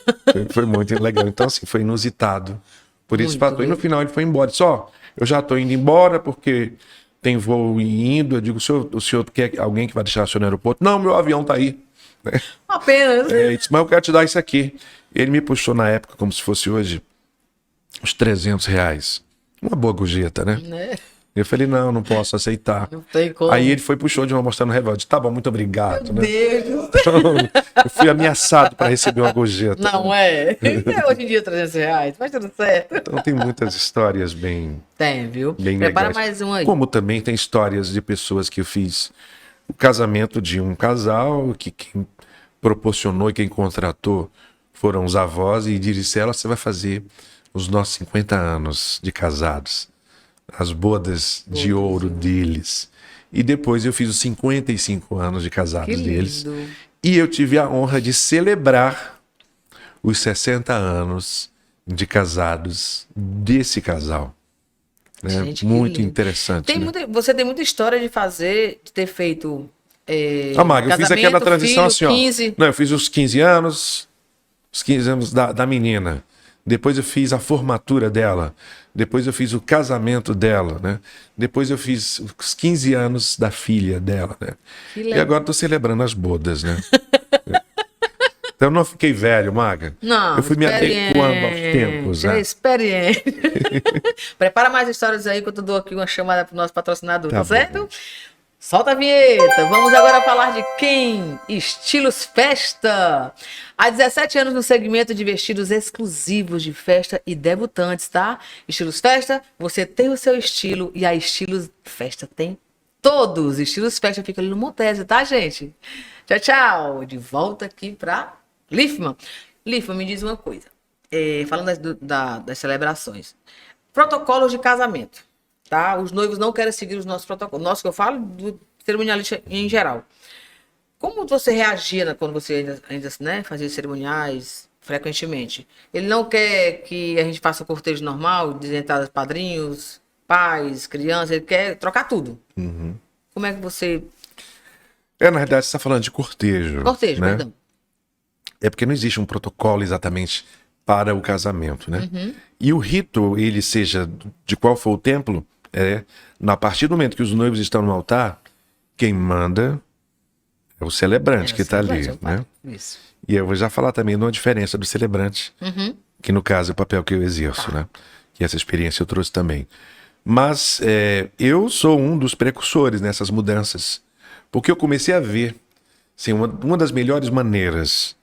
Speaker 3: Foi muito legal. Então, assim, foi inusitado. Por esse
Speaker 2: Muito
Speaker 3: fator. E no
Speaker 2: mesmo.
Speaker 3: final ele foi embora. Só, eu já estou indo embora porque tem voo indo. Eu digo, o senhor quer alguém que vai deixar o senhor no aeroporto? Não, meu avião tá aí.
Speaker 2: Apenas.
Speaker 3: Ele disse, mas eu quero te dar isso aqui. Ele me puxou na época, como se fosse hoje, uns R$ 300. Uma boa gorjeta, né?
Speaker 2: Né?
Speaker 3: Eu falei, não, não posso aceitar.
Speaker 2: Não tem como.
Speaker 3: Aí ele foi puxou de uma mostrando o revólver. Eu disse, tá bom, muito obrigado, né?
Speaker 2: Deus.
Speaker 3: Então, eu fui ameaçado para receber uma gorjeta.
Speaker 2: Não é? Hoje em dia R$ 300, mas tudo certo.
Speaker 3: Então tem muitas histórias bem
Speaker 2: Tem, viu?
Speaker 3: bem
Speaker 2: Prepara
Speaker 3: legais.
Speaker 2: mais um aí.
Speaker 3: Como também tem histórias de pessoas que eu fiz o casamento de um casal, que quem proporcionou e quem contratou foram os avós e disseram, você vai fazer os nossos 50 anos de casados, as bodas de ouro deles. E depois eu fiz os 55 anos de casados
Speaker 2: Que
Speaker 3: deles.
Speaker 2: lindo.
Speaker 3: E eu tive a honra de celebrar os 60 anos de casados desse casal. Né?
Speaker 2: Gente, que
Speaker 3: Muito
Speaker 2: lindo.
Speaker 3: interessante.
Speaker 2: Tem
Speaker 3: né?
Speaker 2: você tem muita história de fazer, de ter feito.
Speaker 3: Maga, eu fiz aquela
Speaker 2: casamento,
Speaker 3: transição
Speaker 2: filho,
Speaker 3: assim, ó.
Speaker 2: 15.
Speaker 3: Não, eu fiz os 15 anos da menina. Depois eu fiz a formatura dela. Depois eu fiz o casamento dela, né? Depois eu fiz os 15 anos da filha dela, né?
Speaker 2: Que
Speaker 3: E
Speaker 2: legal.
Speaker 3: agora estou celebrando as bodas, né? Então eu não fiquei velho, Maga.
Speaker 2: Não,
Speaker 3: Eu fui me adequando aos tempos, né?
Speaker 2: É experiente. Prepara mais histórias aí que eu dou aqui uma chamada pro nosso patrocinador, tá
Speaker 3: Tá bom.
Speaker 2: certo? Solta a vinheta. Vamos agora falar de quem? Estilos Festa. Há 17 anos no segmento de vestidos exclusivos de festa e debutantes, tá? Estilos Festa, você tem o seu estilo e a Estilos Festa tem todos. Estilos Festa fica ali no Montese, tá, gente? Tchau, tchau. De volta aqui pra Lifman. Lifman, me diz uma coisa. Falando das celebrações. Protocolos de casamento, tá? Os noivos não querem seguir os nossos protocolos. Nosso que eu falo do cerimonialista em geral. Como você reagia quando você ainda né, fazia cerimoniais frequentemente? Ele não quer que a gente faça o cortejo normal, de entradas padrinhos, pais, crianças, ele quer trocar tudo. Como é que você...
Speaker 3: Na realidade, você está falando de cortejo.
Speaker 2: Cortejo,
Speaker 3: né?
Speaker 2: perdão.
Speaker 3: É porque não existe um protocolo exatamente para o casamento, né? E o rito, ele seja de qual for o templo, a partir do momento que os noivos estão no altar, quem manda é o celebrante que está ali, né?
Speaker 2: Isso.
Speaker 3: E eu vou já falar também de uma diferença do celebrante, que no caso é o papel que eu exerço, né? Que essa experiência eu trouxe também. Mas eu sou um dos precursores nessas mudanças, porque eu comecei a ver, assim, uma das melhores maneiras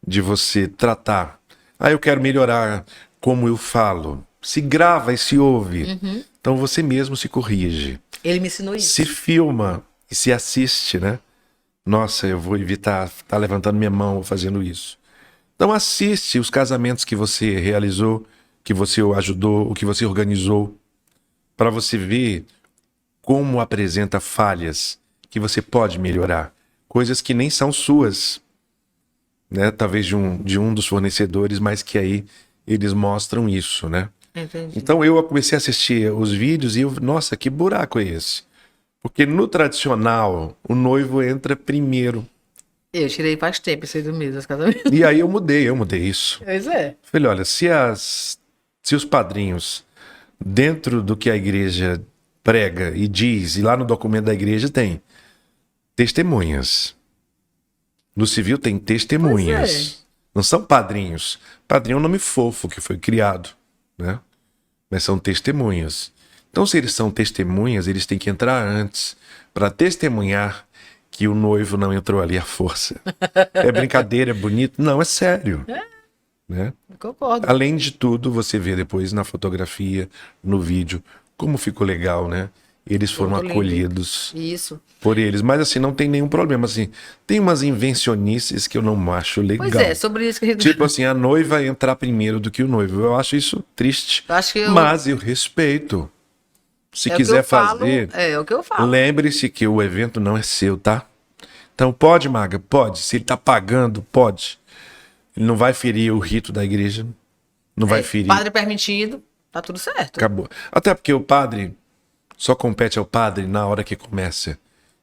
Speaker 3: de você tratar. Eu quero melhorar como eu falo. Se grava e se ouve. Então você mesmo se corrige.
Speaker 2: Ele me ensinou isso.
Speaker 3: Se filma e se assiste, né? Nossa, eu vou evitar estar levantando minha mão ou fazendo isso. Então assiste os casamentos que você realizou, que você ajudou, o que você organizou, para você ver como apresenta falhas que você pode melhorar. Coisas que nem são suas, né? Talvez de um dos fornecedores, mas que aí eles mostram isso, né?
Speaker 2: Entendi.
Speaker 3: Então eu comecei a assistir os vídeos e nossa, que buraco é esse? Porque no tradicional, o noivo entra primeiro.
Speaker 2: Eu tirei faz tempo esse aí do mês dos casamentos.
Speaker 3: E aí eu mudei isso.
Speaker 2: Pois é.
Speaker 3: Falei, olha, se os padrinhos, dentro do que a igreja prega e diz, e lá no documento da igreja tem testemunhas. No civil tem testemunhas.
Speaker 2: Pois é.
Speaker 3: Não são padrinhos. Padrinho é um nome fofo que foi criado, né? Mas são testemunhas. Então, se eles são testemunhas, eles têm que entrar antes para testemunhar que o noivo não entrou ali à força. É brincadeira, é bonito? Não, é sério. Né?
Speaker 2: Concordo.
Speaker 3: Além de tudo, você vê depois na fotografia, no vídeo, como ficou legal, né? Eles foram
Speaker 2: Muito lindo.
Speaker 3: acolhidos
Speaker 2: Isso.
Speaker 3: por eles. Mas assim, não tem nenhum problema. Assim, tem umas invencionices que eu não acho legal.
Speaker 2: Pois é, sobre isso que a gente...
Speaker 3: Tipo assim, a noiva entrar primeiro do que o noivo. Eu acho isso triste. Mas eu respeito. Se quiser fazer,
Speaker 2: é o que eu falo.
Speaker 3: lembre-se que o evento não é seu, tá? Então pode, Maga? Pode. Se ele tá pagando, pode. Ele não vai ferir o rito da igreja. Não vai ferir.
Speaker 2: Padre permitido, tá tudo certo.
Speaker 3: Acabou. Até porque o padre só compete ao padre na hora que começa,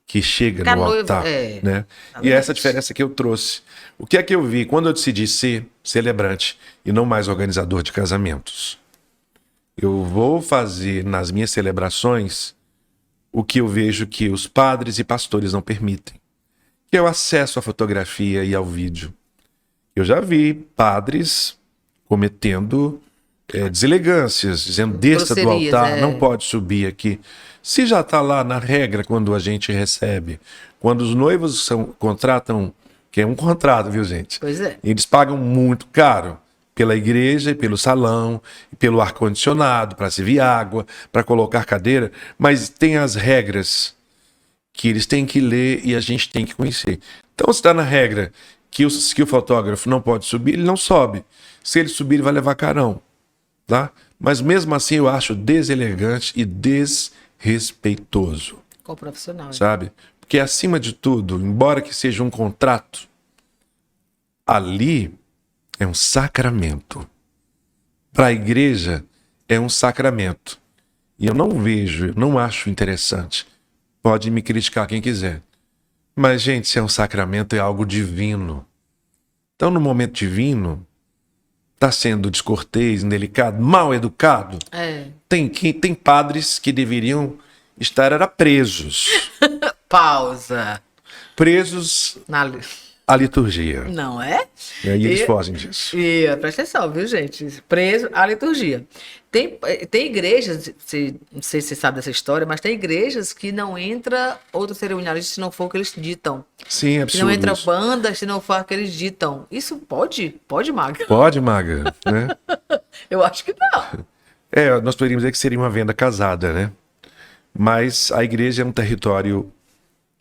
Speaker 3: que chega no altar, né? E é essa diferença que eu trouxe. O que é que eu vi quando eu decidi ser celebrante e não mais organizador de casamentos? Eu vou fazer nas minhas celebrações o que eu vejo que os padres e pastores não permitem, que é o acesso à fotografia e ao vídeo. Eu já vi padres cometendo deselegâncias, dizendo desça do altar, não pode subir aqui. Se já está lá na regra quando a gente recebe, quando os noivos contratam, que é um contrato, viu, gente?
Speaker 2: Pois é.
Speaker 3: Eles pagam muito caro pela igreja, e pelo salão, e pelo ar-condicionado, para servir água, para colocar cadeira, mas tem as regras que eles têm que ler e a gente tem que conhecer. Então, se está na regra que o fotógrafo não pode subir, ele não sobe. Se ele subir, ele vai levar carão. Tá? Mas mesmo assim eu acho deselegante e desrespeitoso.
Speaker 2: Com o profissional.
Speaker 3: Sabe? Porque acima de tudo, embora que seja um contrato, ali é um sacramento. Para a igreja é um sacramento. E eu não acho interessante. Pode me criticar quem quiser. Mas, gente, se é um sacramento, é algo divino. Então, no momento divino, está sendo descortês, indelicado, mal educado. Tem padres que deveriam estar presos.
Speaker 2: Pausa.
Speaker 3: Presos à liturgia.
Speaker 2: Não é?
Speaker 3: E aí eles fogem disso.
Speaker 2: Presta atenção, viu, gente? Preso à liturgia. Tem igrejas, não sei se você sabe dessa história, mas tem igrejas que não entra outro cerimonialista se não for o que eles ditam.
Speaker 3: Sim, é absurdo.
Speaker 2: Que não entra
Speaker 3: isso.
Speaker 2: banda se não for o que eles ditam. Isso pode? Pode, Maga?
Speaker 3: Pode, Maga, né?
Speaker 2: Eu acho que não.
Speaker 3: Nós poderíamos dizer que seria uma venda casada, né? Mas a igreja é um território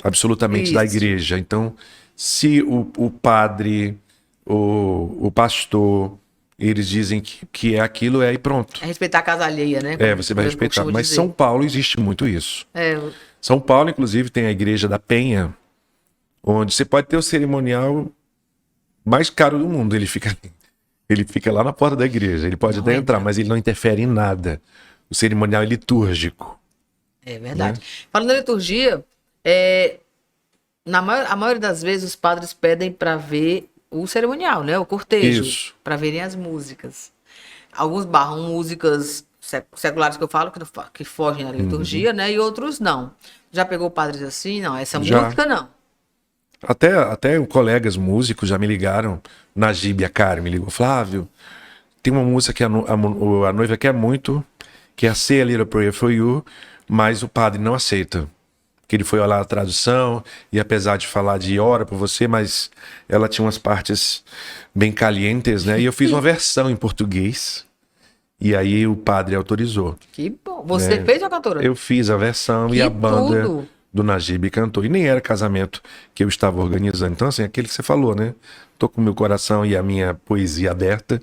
Speaker 3: absolutamente da igreja. Então, se o padre, o pastor, eles dizem que é aquilo, e pronto.
Speaker 2: É respeitar a casa alheia, né?
Speaker 3: Você vai respeitar. Mas São Paulo existe muito isso. São Paulo, inclusive, tem a igreja da Penha, onde você pode ter o cerimonial mais caro do mundo. Ele fica lá na porta da igreja. Ele pode até entrar, mas ele não interfere em nada. O cerimonial é litúrgico.
Speaker 2: É verdade. Né? Falando da liturgia, a maioria das vezes os padres pedem para ver o cerimonial, né? O cortejo, para verem as músicas. Alguns barram músicas seculares que eu falo, que fogem da liturgia, né? E outros não. Já pegou padres assim? Não, essa música não.
Speaker 3: Até colegas músicos já me ligaram, Najib e a Karen me ligou, Flávio, tem uma música que a noiva quer muito, que é a Say a Little Prayer for You, mas o padre não aceita. Que ele foi olhar a tradução e apesar de falar de ora por você, mas ela tinha umas partes bem calientes, né? E eu fiz uma versão em português e aí o padre autorizou.
Speaker 2: Que bom. Você fez a cantora?
Speaker 3: Eu fiz a versão e a banda do Najib cantou. E nem era casamento que eu estava organizando. Então, assim, aquele que você falou, né? Tô com o meu coração e a minha poesia aberta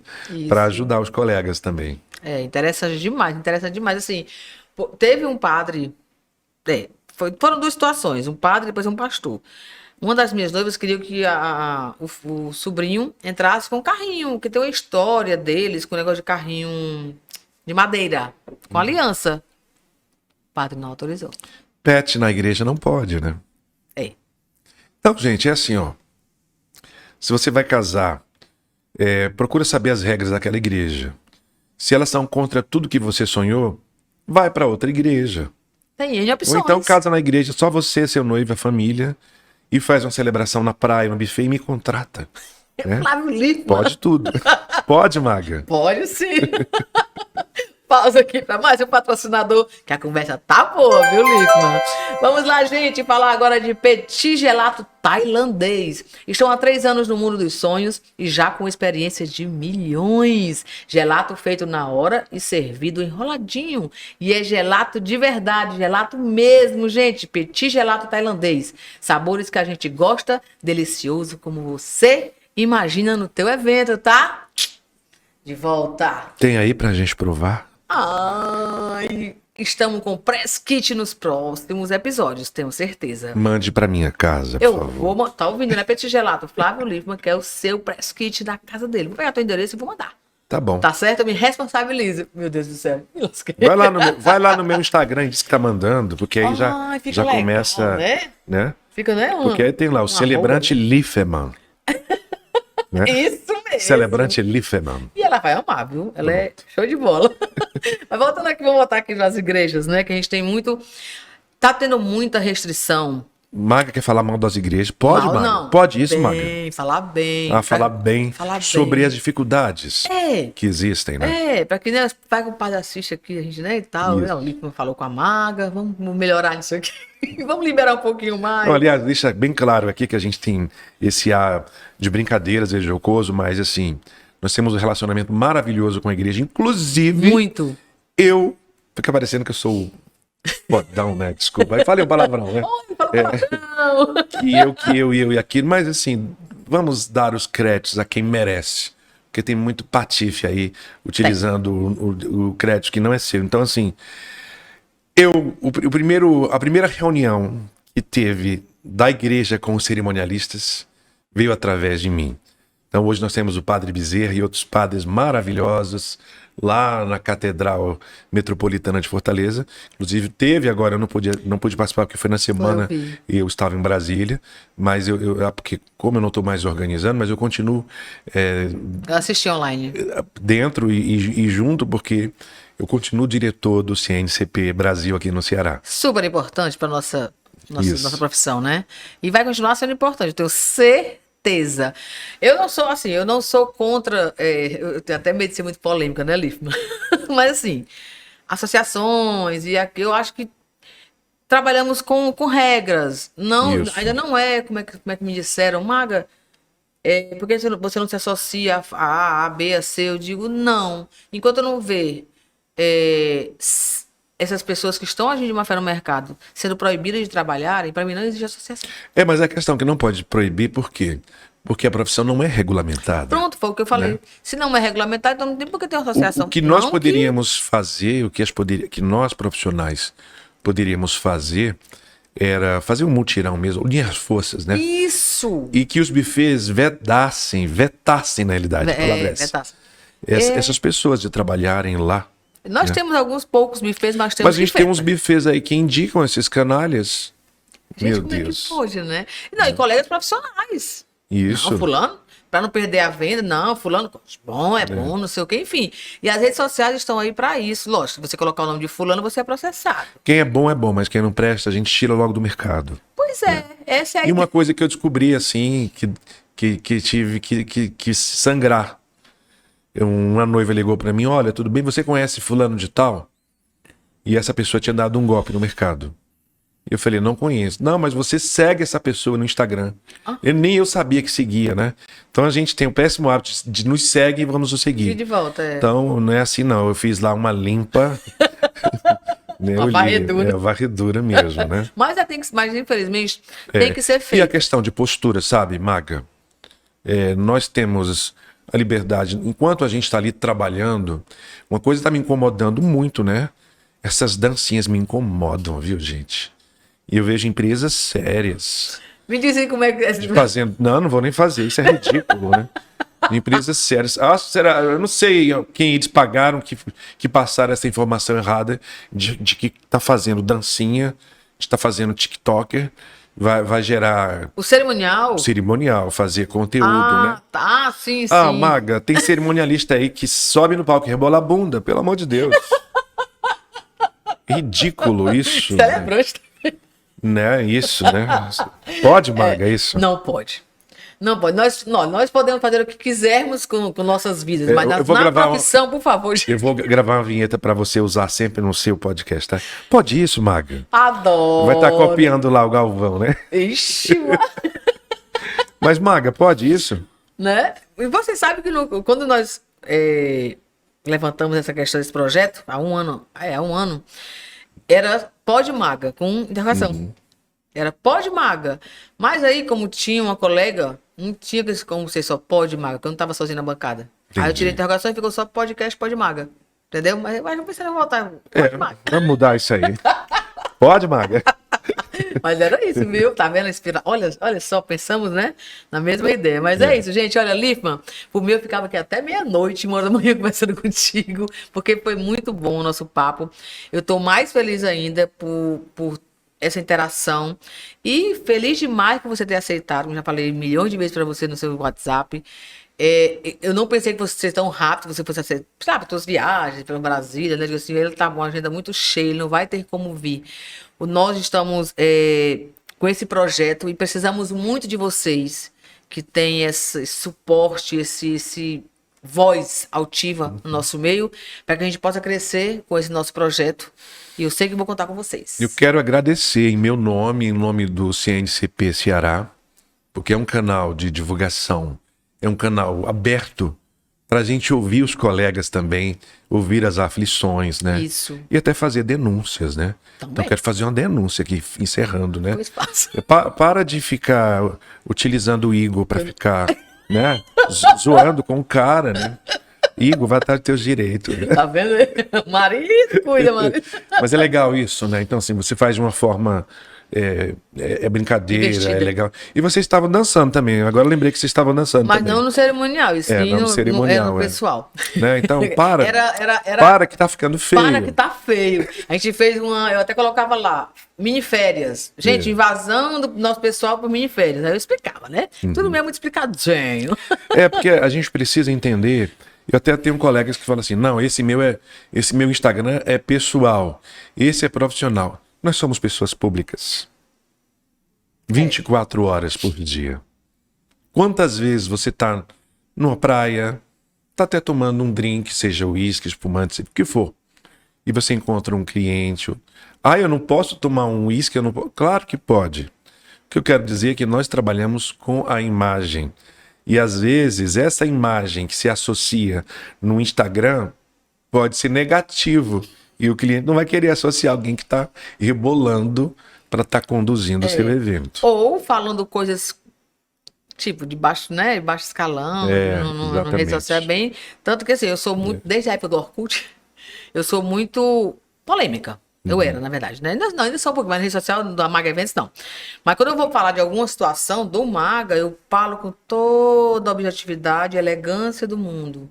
Speaker 3: para ajudar os colegas também.
Speaker 2: Interessante demais, assim. Teve um padre... Foram duas situações, um padre e depois um pastor. Uma das minhas noivas queria que o sobrinho entrasse com um carrinho, que tem uma história deles, com um negócio de carrinho de madeira, com aliança. O padre não autorizou.
Speaker 3: Pet na igreja não pode, né? Então, gente, é assim, ó. Se você vai casar, procura saber as regras daquela igreja. Se elas são contra tudo que você sonhou, vai para outra igreja.
Speaker 2: Tem N opções.
Speaker 3: Ou então casa na igreja, só você, seu noivo, a família, e faz uma celebração na praia, no buffet e me contrata. Né? Pode tudo. Pode, Maga?
Speaker 2: Pode sim. pausa aqui para mais um patrocinador, que a conversa tá boa, viu, Lifman? Vamos lá, gente, falar agora de Petit Gelato tailandês. Estão há 3 anos no mundo dos sonhos e já com experiências de milhões. Gelato feito na hora e servido enroladinho. E é gelato de verdade, gelato mesmo, gente. Petit Gelato tailandês. Sabores que a gente gosta, delicioso como você imagina no teu evento, tá? De volta.
Speaker 3: Tem aí pra gente provar?
Speaker 2: Ai, estamos com press kit nos próximos episódios, tenho certeza.
Speaker 3: Mande pra minha casa, por
Speaker 2: Eu
Speaker 3: favor.
Speaker 2: vou, tá ouvindo, né, Petit Gelato? Flávio Lifman, que é o seu press kit da casa dele. Vou pegar teu endereço e vou mandar.
Speaker 3: Tá bom.
Speaker 2: Tá certo? Eu me responsabilizo. Meu Deus do céu. Me lasquei.
Speaker 3: Vai lá no meu Instagram e diz que tá mandando, porque aí
Speaker 2: Ai, fica
Speaker 3: já
Speaker 2: legal,
Speaker 3: começa,
Speaker 2: né? Fica, né?
Speaker 3: Porque aí tem lá o celebrante Lifman. Né?
Speaker 2: Isso mesmo.
Speaker 3: Celebrante Lifman.
Speaker 2: E ela vai amar, viu? Ela é show de bola. Mas voltando aqui, vamos voltar aqui nas igrejas, né? Que a gente tem muito... Tá tendo muita restrição.
Speaker 3: Maga quer falar mal das igrejas? Pode,
Speaker 2: Mal,
Speaker 3: Maga?
Speaker 2: não.
Speaker 3: Pode isso,
Speaker 2: bem,
Speaker 3: Maga?
Speaker 2: Falar bem.
Speaker 3: Falar bem
Speaker 2: Falar
Speaker 3: sobre
Speaker 2: bem.
Speaker 3: as dificuldades que existem, né?
Speaker 2: Pra que né, vai que o padre assiste aqui, a gente, né, e tal.
Speaker 3: Isso.
Speaker 2: Né, o Lipman falou com a Maga, vamos melhorar nisso aqui. Vamos liberar um pouquinho mais.
Speaker 3: Não, aliás, deixa bem claro aqui que a gente tem esse ar de brincadeiras, de jocoso, mas assim, nós temos um relacionamento maravilhoso com a igreja, inclusive
Speaker 2: Muito.
Speaker 3: eu... Fica parecendo que eu sou bodão, né? Desculpa. Aí falei um palavrão, né?
Speaker 2: Não.
Speaker 3: Que eu e aquilo, mas assim, vamos dar os créditos a quem merece. Porque tem muito patife aí, utilizando o crédito que não é seu. Então, assim, a primeira reunião que teve da igreja com os cerimonialistas veio através de mim. Então, hoje nós temos o Padre Bezerra e outros padres maravilhosos lá na Catedral Metropolitana de Fortaleza. Inclusive, teve agora, eu não pude participar porque foi na semana e eu estava em Brasília, mas porque como eu não estou mais organizando, mas eu continuo
Speaker 2: Eu assisti online.
Speaker 3: dentro e junto, porque eu continuo diretor do CNCP Brasil aqui no Ceará.
Speaker 2: Super importante para nossa
Speaker 3: Isso.
Speaker 2: profissão, né? E vai continuar sendo importante, eu tenho certeza. Eu não sou assim, eu não sou contra, eu tenho até medo de ser muito polêmica, né, Lifman? Mas assim, associações e aqui eu acho que trabalhamos com regras. Não,
Speaker 3: Isso.
Speaker 2: ainda não é, como é que me disseram, Maga, por que você não se associa a A, a B, a C? Eu digo, não. Enquanto eu não ver essas pessoas que estão agindo de má fé no mercado sendo proibidas de trabalharem, para mim não existe associação.
Speaker 3: Mas a questão é que não pode proibir, por quê? Porque a profissão não é regulamentada.
Speaker 2: Pronto, foi o que eu falei.
Speaker 3: Né? Se
Speaker 2: não é regulamentado, então não tem por que ter uma associação.
Speaker 3: O que nós poderíamos fazer, que nós profissionais poderíamos fazer, era fazer um mutirão mesmo, unir as forças, né?
Speaker 2: Isso!
Speaker 3: E que os bufês vetassem na realidade, a palavra é essa.
Speaker 2: Vetassem.
Speaker 3: Essas pessoas de trabalharem lá.
Speaker 2: Nós temos alguns poucos bufês, mas temos
Speaker 3: Mas a gente tem uns bufês aí que indicam esses canalhas.
Speaker 2: Gente,
Speaker 3: Meu
Speaker 2: como é
Speaker 3: Deus.
Speaker 2: que pode, né? Não, e colegas profissionais.
Speaker 3: Isso.
Speaker 2: Não, fulano, para não perder a venda, não, fulano, bom, é bom, não sei o quê, enfim. E as redes sociais estão aí para isso. Lógico, se você colocar o nome de fulano, você é processado.
Speaker 3: Quem é bom, mas quem não presta, a gente tira logo do mercado.
Speaker 2: Pois é, essa é a
Speaker 3: E uma coisa que eu descobri, assim, que tive que sangrar. Uma noiva ligou pra mim, olha, tudo bem, você conhece fulano de tal? E essa pessoa tinha dado um golpe no mercado. Eu falei, não conheço. Não, mas você segue essa pessoa no Instagram. Nem eu sabia que seguia, né? Então a gente tem o péssimo hábito de nos segue e vamos nos seguir.
Speaker 2: E de volta,
Speaker 3: Então não é assim não, eu fiz lá uma limpa... né,
Speaker 2: Uma varredura.
Speaker 3: Varredura mesmo, né?
Speaker 2: Mas infelizmente, tem que ser
Speaker 3: E a
Speaker 2: feito.
Speaker 3: questão de postura, sabe, Maga? Nós temos a liberdade. Enquanto a gente está ali trabalhando, uma coisa está me incomodando muito, né? Essas dancinhas me incomodam, viu, gente? E eu vejo empresas sérias
Speaker 2: Me dizem como é que...
Speaker 3: fazendo... Não vou nem fazer, isso é ridículo, né? Empresas sérias. Será? Eu não sei quem eles pagaram que passaram essa informação errada de que está fazendo dancinha, de está fazendo TikToker, vai gerar
Speaker 2: O cerimonial?
Speaker 3: fazer conteúdo, né?
Speaker 2: Tá, sim.
Speaker 3: Maga, tem cerimonialista aí que sobe no palco e rebola a bunda, pelo amor de Deus. Ridículo isso.
Speaker 2: Celebrante.
Speaker 3: Né? Isso, né? Pode, Maga, isso?
Speaker 2: Não pode. Não, pode. Nós podemos fazer o que quisermos com nossas vidas, mas
Speaker 3: eu vou
Speaker 2: na
Speaker 3: gravar
Speaker 2: profissão, por favor.
Speaker 3: Eu vou gravar uma vinheta para você usar sempre no seu podcast, tá? Pode isso, Maga?
Speaker 2: Adoro.
Speaker 3: Vai estar copiando lá o Galvão, né?
Speaker 2: Ixi,
Speaker 3: Mas, Maga, pode isso?
Speaker 2: né? E você sabe que quando nós levantamos essa questão desse projeto, há um ano, era Pode Maga, com interrogação. Era Pode Maga. Mas aí, como tinha uma colega, não tinha como ser só Pode Maga, porque eu não estava sozinha na bancada. Aí eu tirei a interrogação e ficou só podcast Pode Maga. Entendeu? Mas eu pensei em voltar. Pode Maga.
Speaker 3: Vamos mudar isso aí. Pode, Maga?
Speaker 2: Mas era isso, viu? Tá vendo? Olha só, pensamos, né? Na mesma ideia. Mas é isso, gente. Olha, Liffman, por mim eu ficava aqui até meia-noite, 1 hora da manhã, conversando contigo, porque foi muito bom o nosso papo. Eu tô mais feliz ainda por essa interação. E feliz demais por você ter aceitado. Eu já falei milhões de vezes para você no seu WhatsApp. Eu não pensei que fosse ser tão rápido, que você fosse aceitar, sabe, suas viagens pelo Brasília, né? Assim, ele tá com uma agenda muito cheia, ele não vai ter como vir. Nós estamos com esse projeto e precisamos muito de vocês que têm esse suporte, esse voz altiva no nosso meio, para que a gente possa crescer com esse nosso projeto. E eu sei que vou contar com vocês.
Speaker 3: Eu quero agradecer em meu nome, em nome do CNCP Ceará, porque é um canal de divulgação, é um canal aberto para a gente ouvir os colegas também, ouvir as aflições, né?
Speaker 2: Isso.
Speaker 3: E até fazer denúncias, né?
Speaker 2: Também.
Speaker 3: Então eu quero fazer uma denúncia aqui, encerrando, né?
Speaker 2: Com espaço.
Speaker 3: Para de ficar utilizando o Igor para ficar, né? Zoando com o cara, né? Igor, vai atrás dos teus direitos. Né?
Speaker 2: Tá vendo? Marido, cuida, marido.
Speaker 3: Mas é legal isso, né? Então, assim, você faz de uma forma... É brincadeira,
Speaker 2: Divertida.
Speaker 3: é legal. E vocês estavam dançando também. Agora eu lembrei que vocês estavam dançando
Speaker 2: Mas
Speaker 3: também.
Speaker 2: não no cerimonial, isso sim
Speaker 3: não no cerimonial,
Speaker 2: no pessoal.
Speaker 3: Né? Então, para.
Speaker 2: Era
Speaker 3: Para que tá ficando feio.
Speaker 2: Para que tá feio. A gente fez eu até colocava lá, mini férias. Gente, invasão do nosso pessoal por mini férias. Aí eu explicava, né? Tudo mesmo muito explicadinho.
Speaker 3: Porque a gente precisa entender. Eu até tenho colegas que falam assim: não, esse meu Instagram é pessoal, esse é profissional. Nós somos pessoas públicas. 24 horas por dia. Quantas vezes você está numa praia, está até tomando um drink, seja uísque, espumante, o que for, e você encontra um cliente. Eu não posso tomar um uísque? Claro que pode. O que eu quero dizer é que nós trabalhamos com a imagem. E às vezes essa imagem que se associa no Instagram pode ser negativo. E o cliente não vai querer associar alguém que está rebolando para estar conduzindo o seu evento.
Speaker 2: Ou falando coisas tipo de baixo, né? De baixo escalão, na rede social é bem. Tanto que assim, eu sou muito, desde a época do Orkut, eu sou muito polêmica. Eu era, na verdade, né? Ainda sou um pouco, mas na rede social da Maga Eventos, não. Mas quando eu vou falar de alguma situação do Maga, eu falo com toda a objetividade e elegância do mundo.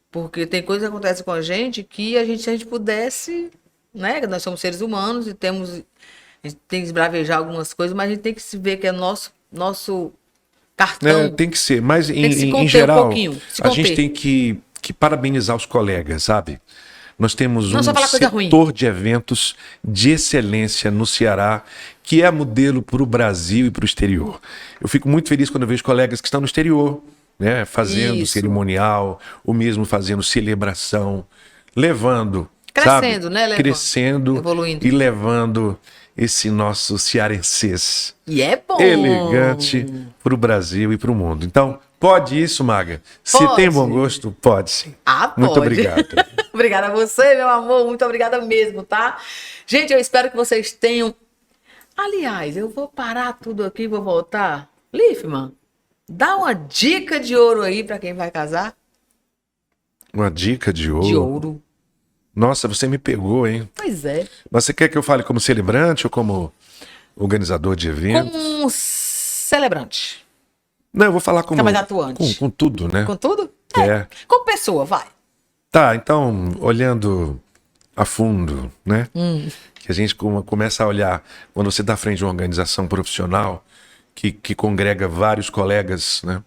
Speaker 2: Porque tem coisas que acontecem com a gente que se a gente pudesse, né? Nós somos seres humanos e a gente tem que esbravejar algumas coisas, mas a gente tem que se ver que é nosso cartão.
Speaker 3: Tem que ser, mas em geral, a gente tem que parabenizar os colegas, sabe? Nós temos um setor de eventos de excelência no Ceará, que é modelo para o Brasil e para o exterior. Eu fico muito feliz quando eu vejo colegas que estão no exterior, né, fazendo cerimonial, ou mesmo fazendo celebração, levando,
Speaker 2: crescendo,
Speaker 3: sabe?
Speaker 2: né?
Speaker 3: Crescendo,
Speaker 2: evoluindo.
Speaker 3: E levando esse nosso cearenses
Speaker 2: e é bom.
Speaker 3: elegante para o Brasil e para o mundo. Então, pode isso, Maga?
Speaker 2: Pode.
Speaker 3: Se tem bom gosto, pode sim.
Speaker 2: Pode.
Speaker 3: Muito obrigado.
Speaker 2: Obrigada a você, meu amor. Muito obrigada mesmo, tá? Gente, eu espero que vocês tenham... Aliás, eu vou parar tudo aqui e vou voltar. Liffman, dá uma dica de ouro aí para quem vai casar.
Speaker 3: Uma dica de ouro?
Speaker 2: De ouro.
Speaker 3: Nossa, você me pegou, hein?
Speaker 2: Pois é.
Speaker 3: Mas você quer que eu fale como celebrante ou como organizador de eventos?
Speaker 2: Como celebrante.
Speaker 3: Não, eu vou falar como...
Speaker 2: mais atuante.
Speaker 3: Com tudo, né?
Speaker 2: Com tudo?
Speaker 3: É.
Speaker 2: Como pessoa, vai.
Speaker 3: Tá, então, olhando a fundo, né? Que a gente começa a olhar, quando você está à frente de uma organização profissional que congrega vários colegas, né?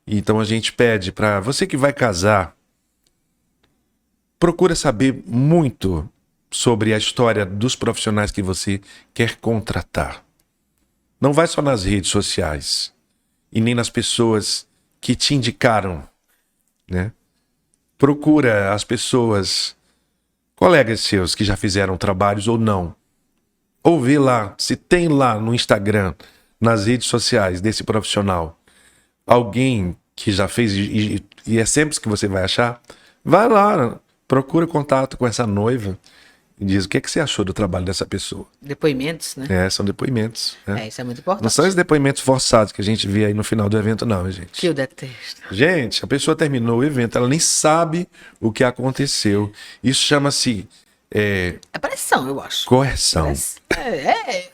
Speaker 3: Então a gente pede para você que vai casar, procura saber muito sobre a história dos profissionais que você quer contratar. Não vai só nas redes sociais. e nem nas pessoas que te indicaram, né? Procura as pessoas, colegas seus que já fizeram trabalhos ou não. Ou vê lá, se tem lá no Instagram, nas redes sociais desse profissional, alguém que já fez, e é sempre que você vai achar, vai lá, procura contato com essa noiva e diz o que, é que você achou do trabalho dessa pessoa.
Speaker 2: Depoimentos, né?
Speaker 3: São depoimentos. Né?
Speaker 2: Isso é muito importante.
Speaker 3: Não são esses depoimentos forçados que a gente vê aí no final do evento, não, gente.
Speaker 2: Que eu detesto.
Speaker 3: Gente, a pessoa terminou o evento, ela nem sabe o que aconteceu. Isso chama-se
Speaker 2: É pressão, eu acho.
Speaker 3: coerção.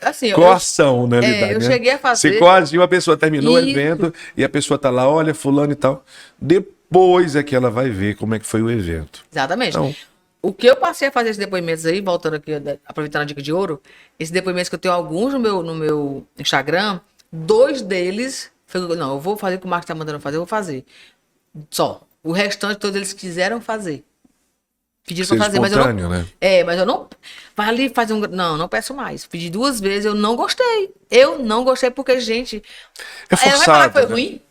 Speaker 2: Assim,
Speaker 3: Coação, na realidade.
Speaker 2: eu
Speaker 3: né?
Speaker 2: cheguei a fazer-
Speaker 3: Se coagiu, a pessoa terminou o
Speaker 2: Isso.
Speaker 3: evento e a pessoa tá lá, olha, fulano e tal. Depois é que ela vai ver como é que foi o evento.
Speaker 2: Exatamente.
Speaker 3: Então-
Speaker 2: O que eu passei a fazer esses depoimentos aí, voltando aqui, aproveitando a dica de ouro, esses depoimentos que eu tenho alguns no meu Instagram, 2 deles, não, eu vou fazer o que o Marcos tá mandando fazer, eu vou fazer. Só. O restante, todos eles quiseram fazer. Pediram pra
Speaker 3: Ser
Speaker 2: fazer, mas eu não.
Speaker 3: espontâneo, né?
Speaker 2: Mas eu não. Vai ali fazer um. Não peço mais. Pedi 2 vezes, eu não gostei. Eu não gostei porque, gente.
Speaker 3: É
Speaker 2: Ela vai falar que foi
Speaker 3: forçado. Né?
Speaker 2: ruim?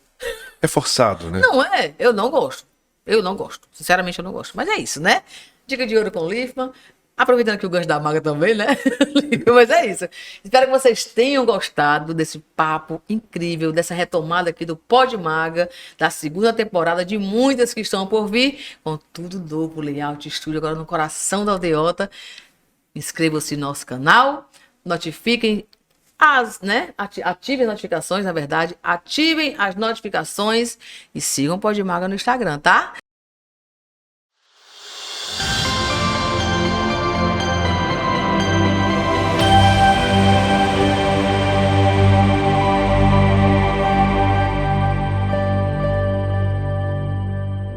Speaker 3: É forçado, né?
Speaker 2: Não é, eu não gosto. Eu não gosto. Sinceramente, eu não gosto. Mas é isso, né? Dica de ouro com o Lifman. Aproveitando aqui o gancho da maga também, né? Mas é isso. Espero que vocês tenham gostado desse papo incrível, dessa retomada aqui do Pod Maga, da 2ª temporada, de muitas que estão por vir, com tudo novo, layout, estúdio, agora no coração da aldeota. Inscrevam-se no nosso canal, notifiquem ativem as notificações, na verdade, ativem as notificações e sigam o Pod Maga no Instagram, tá?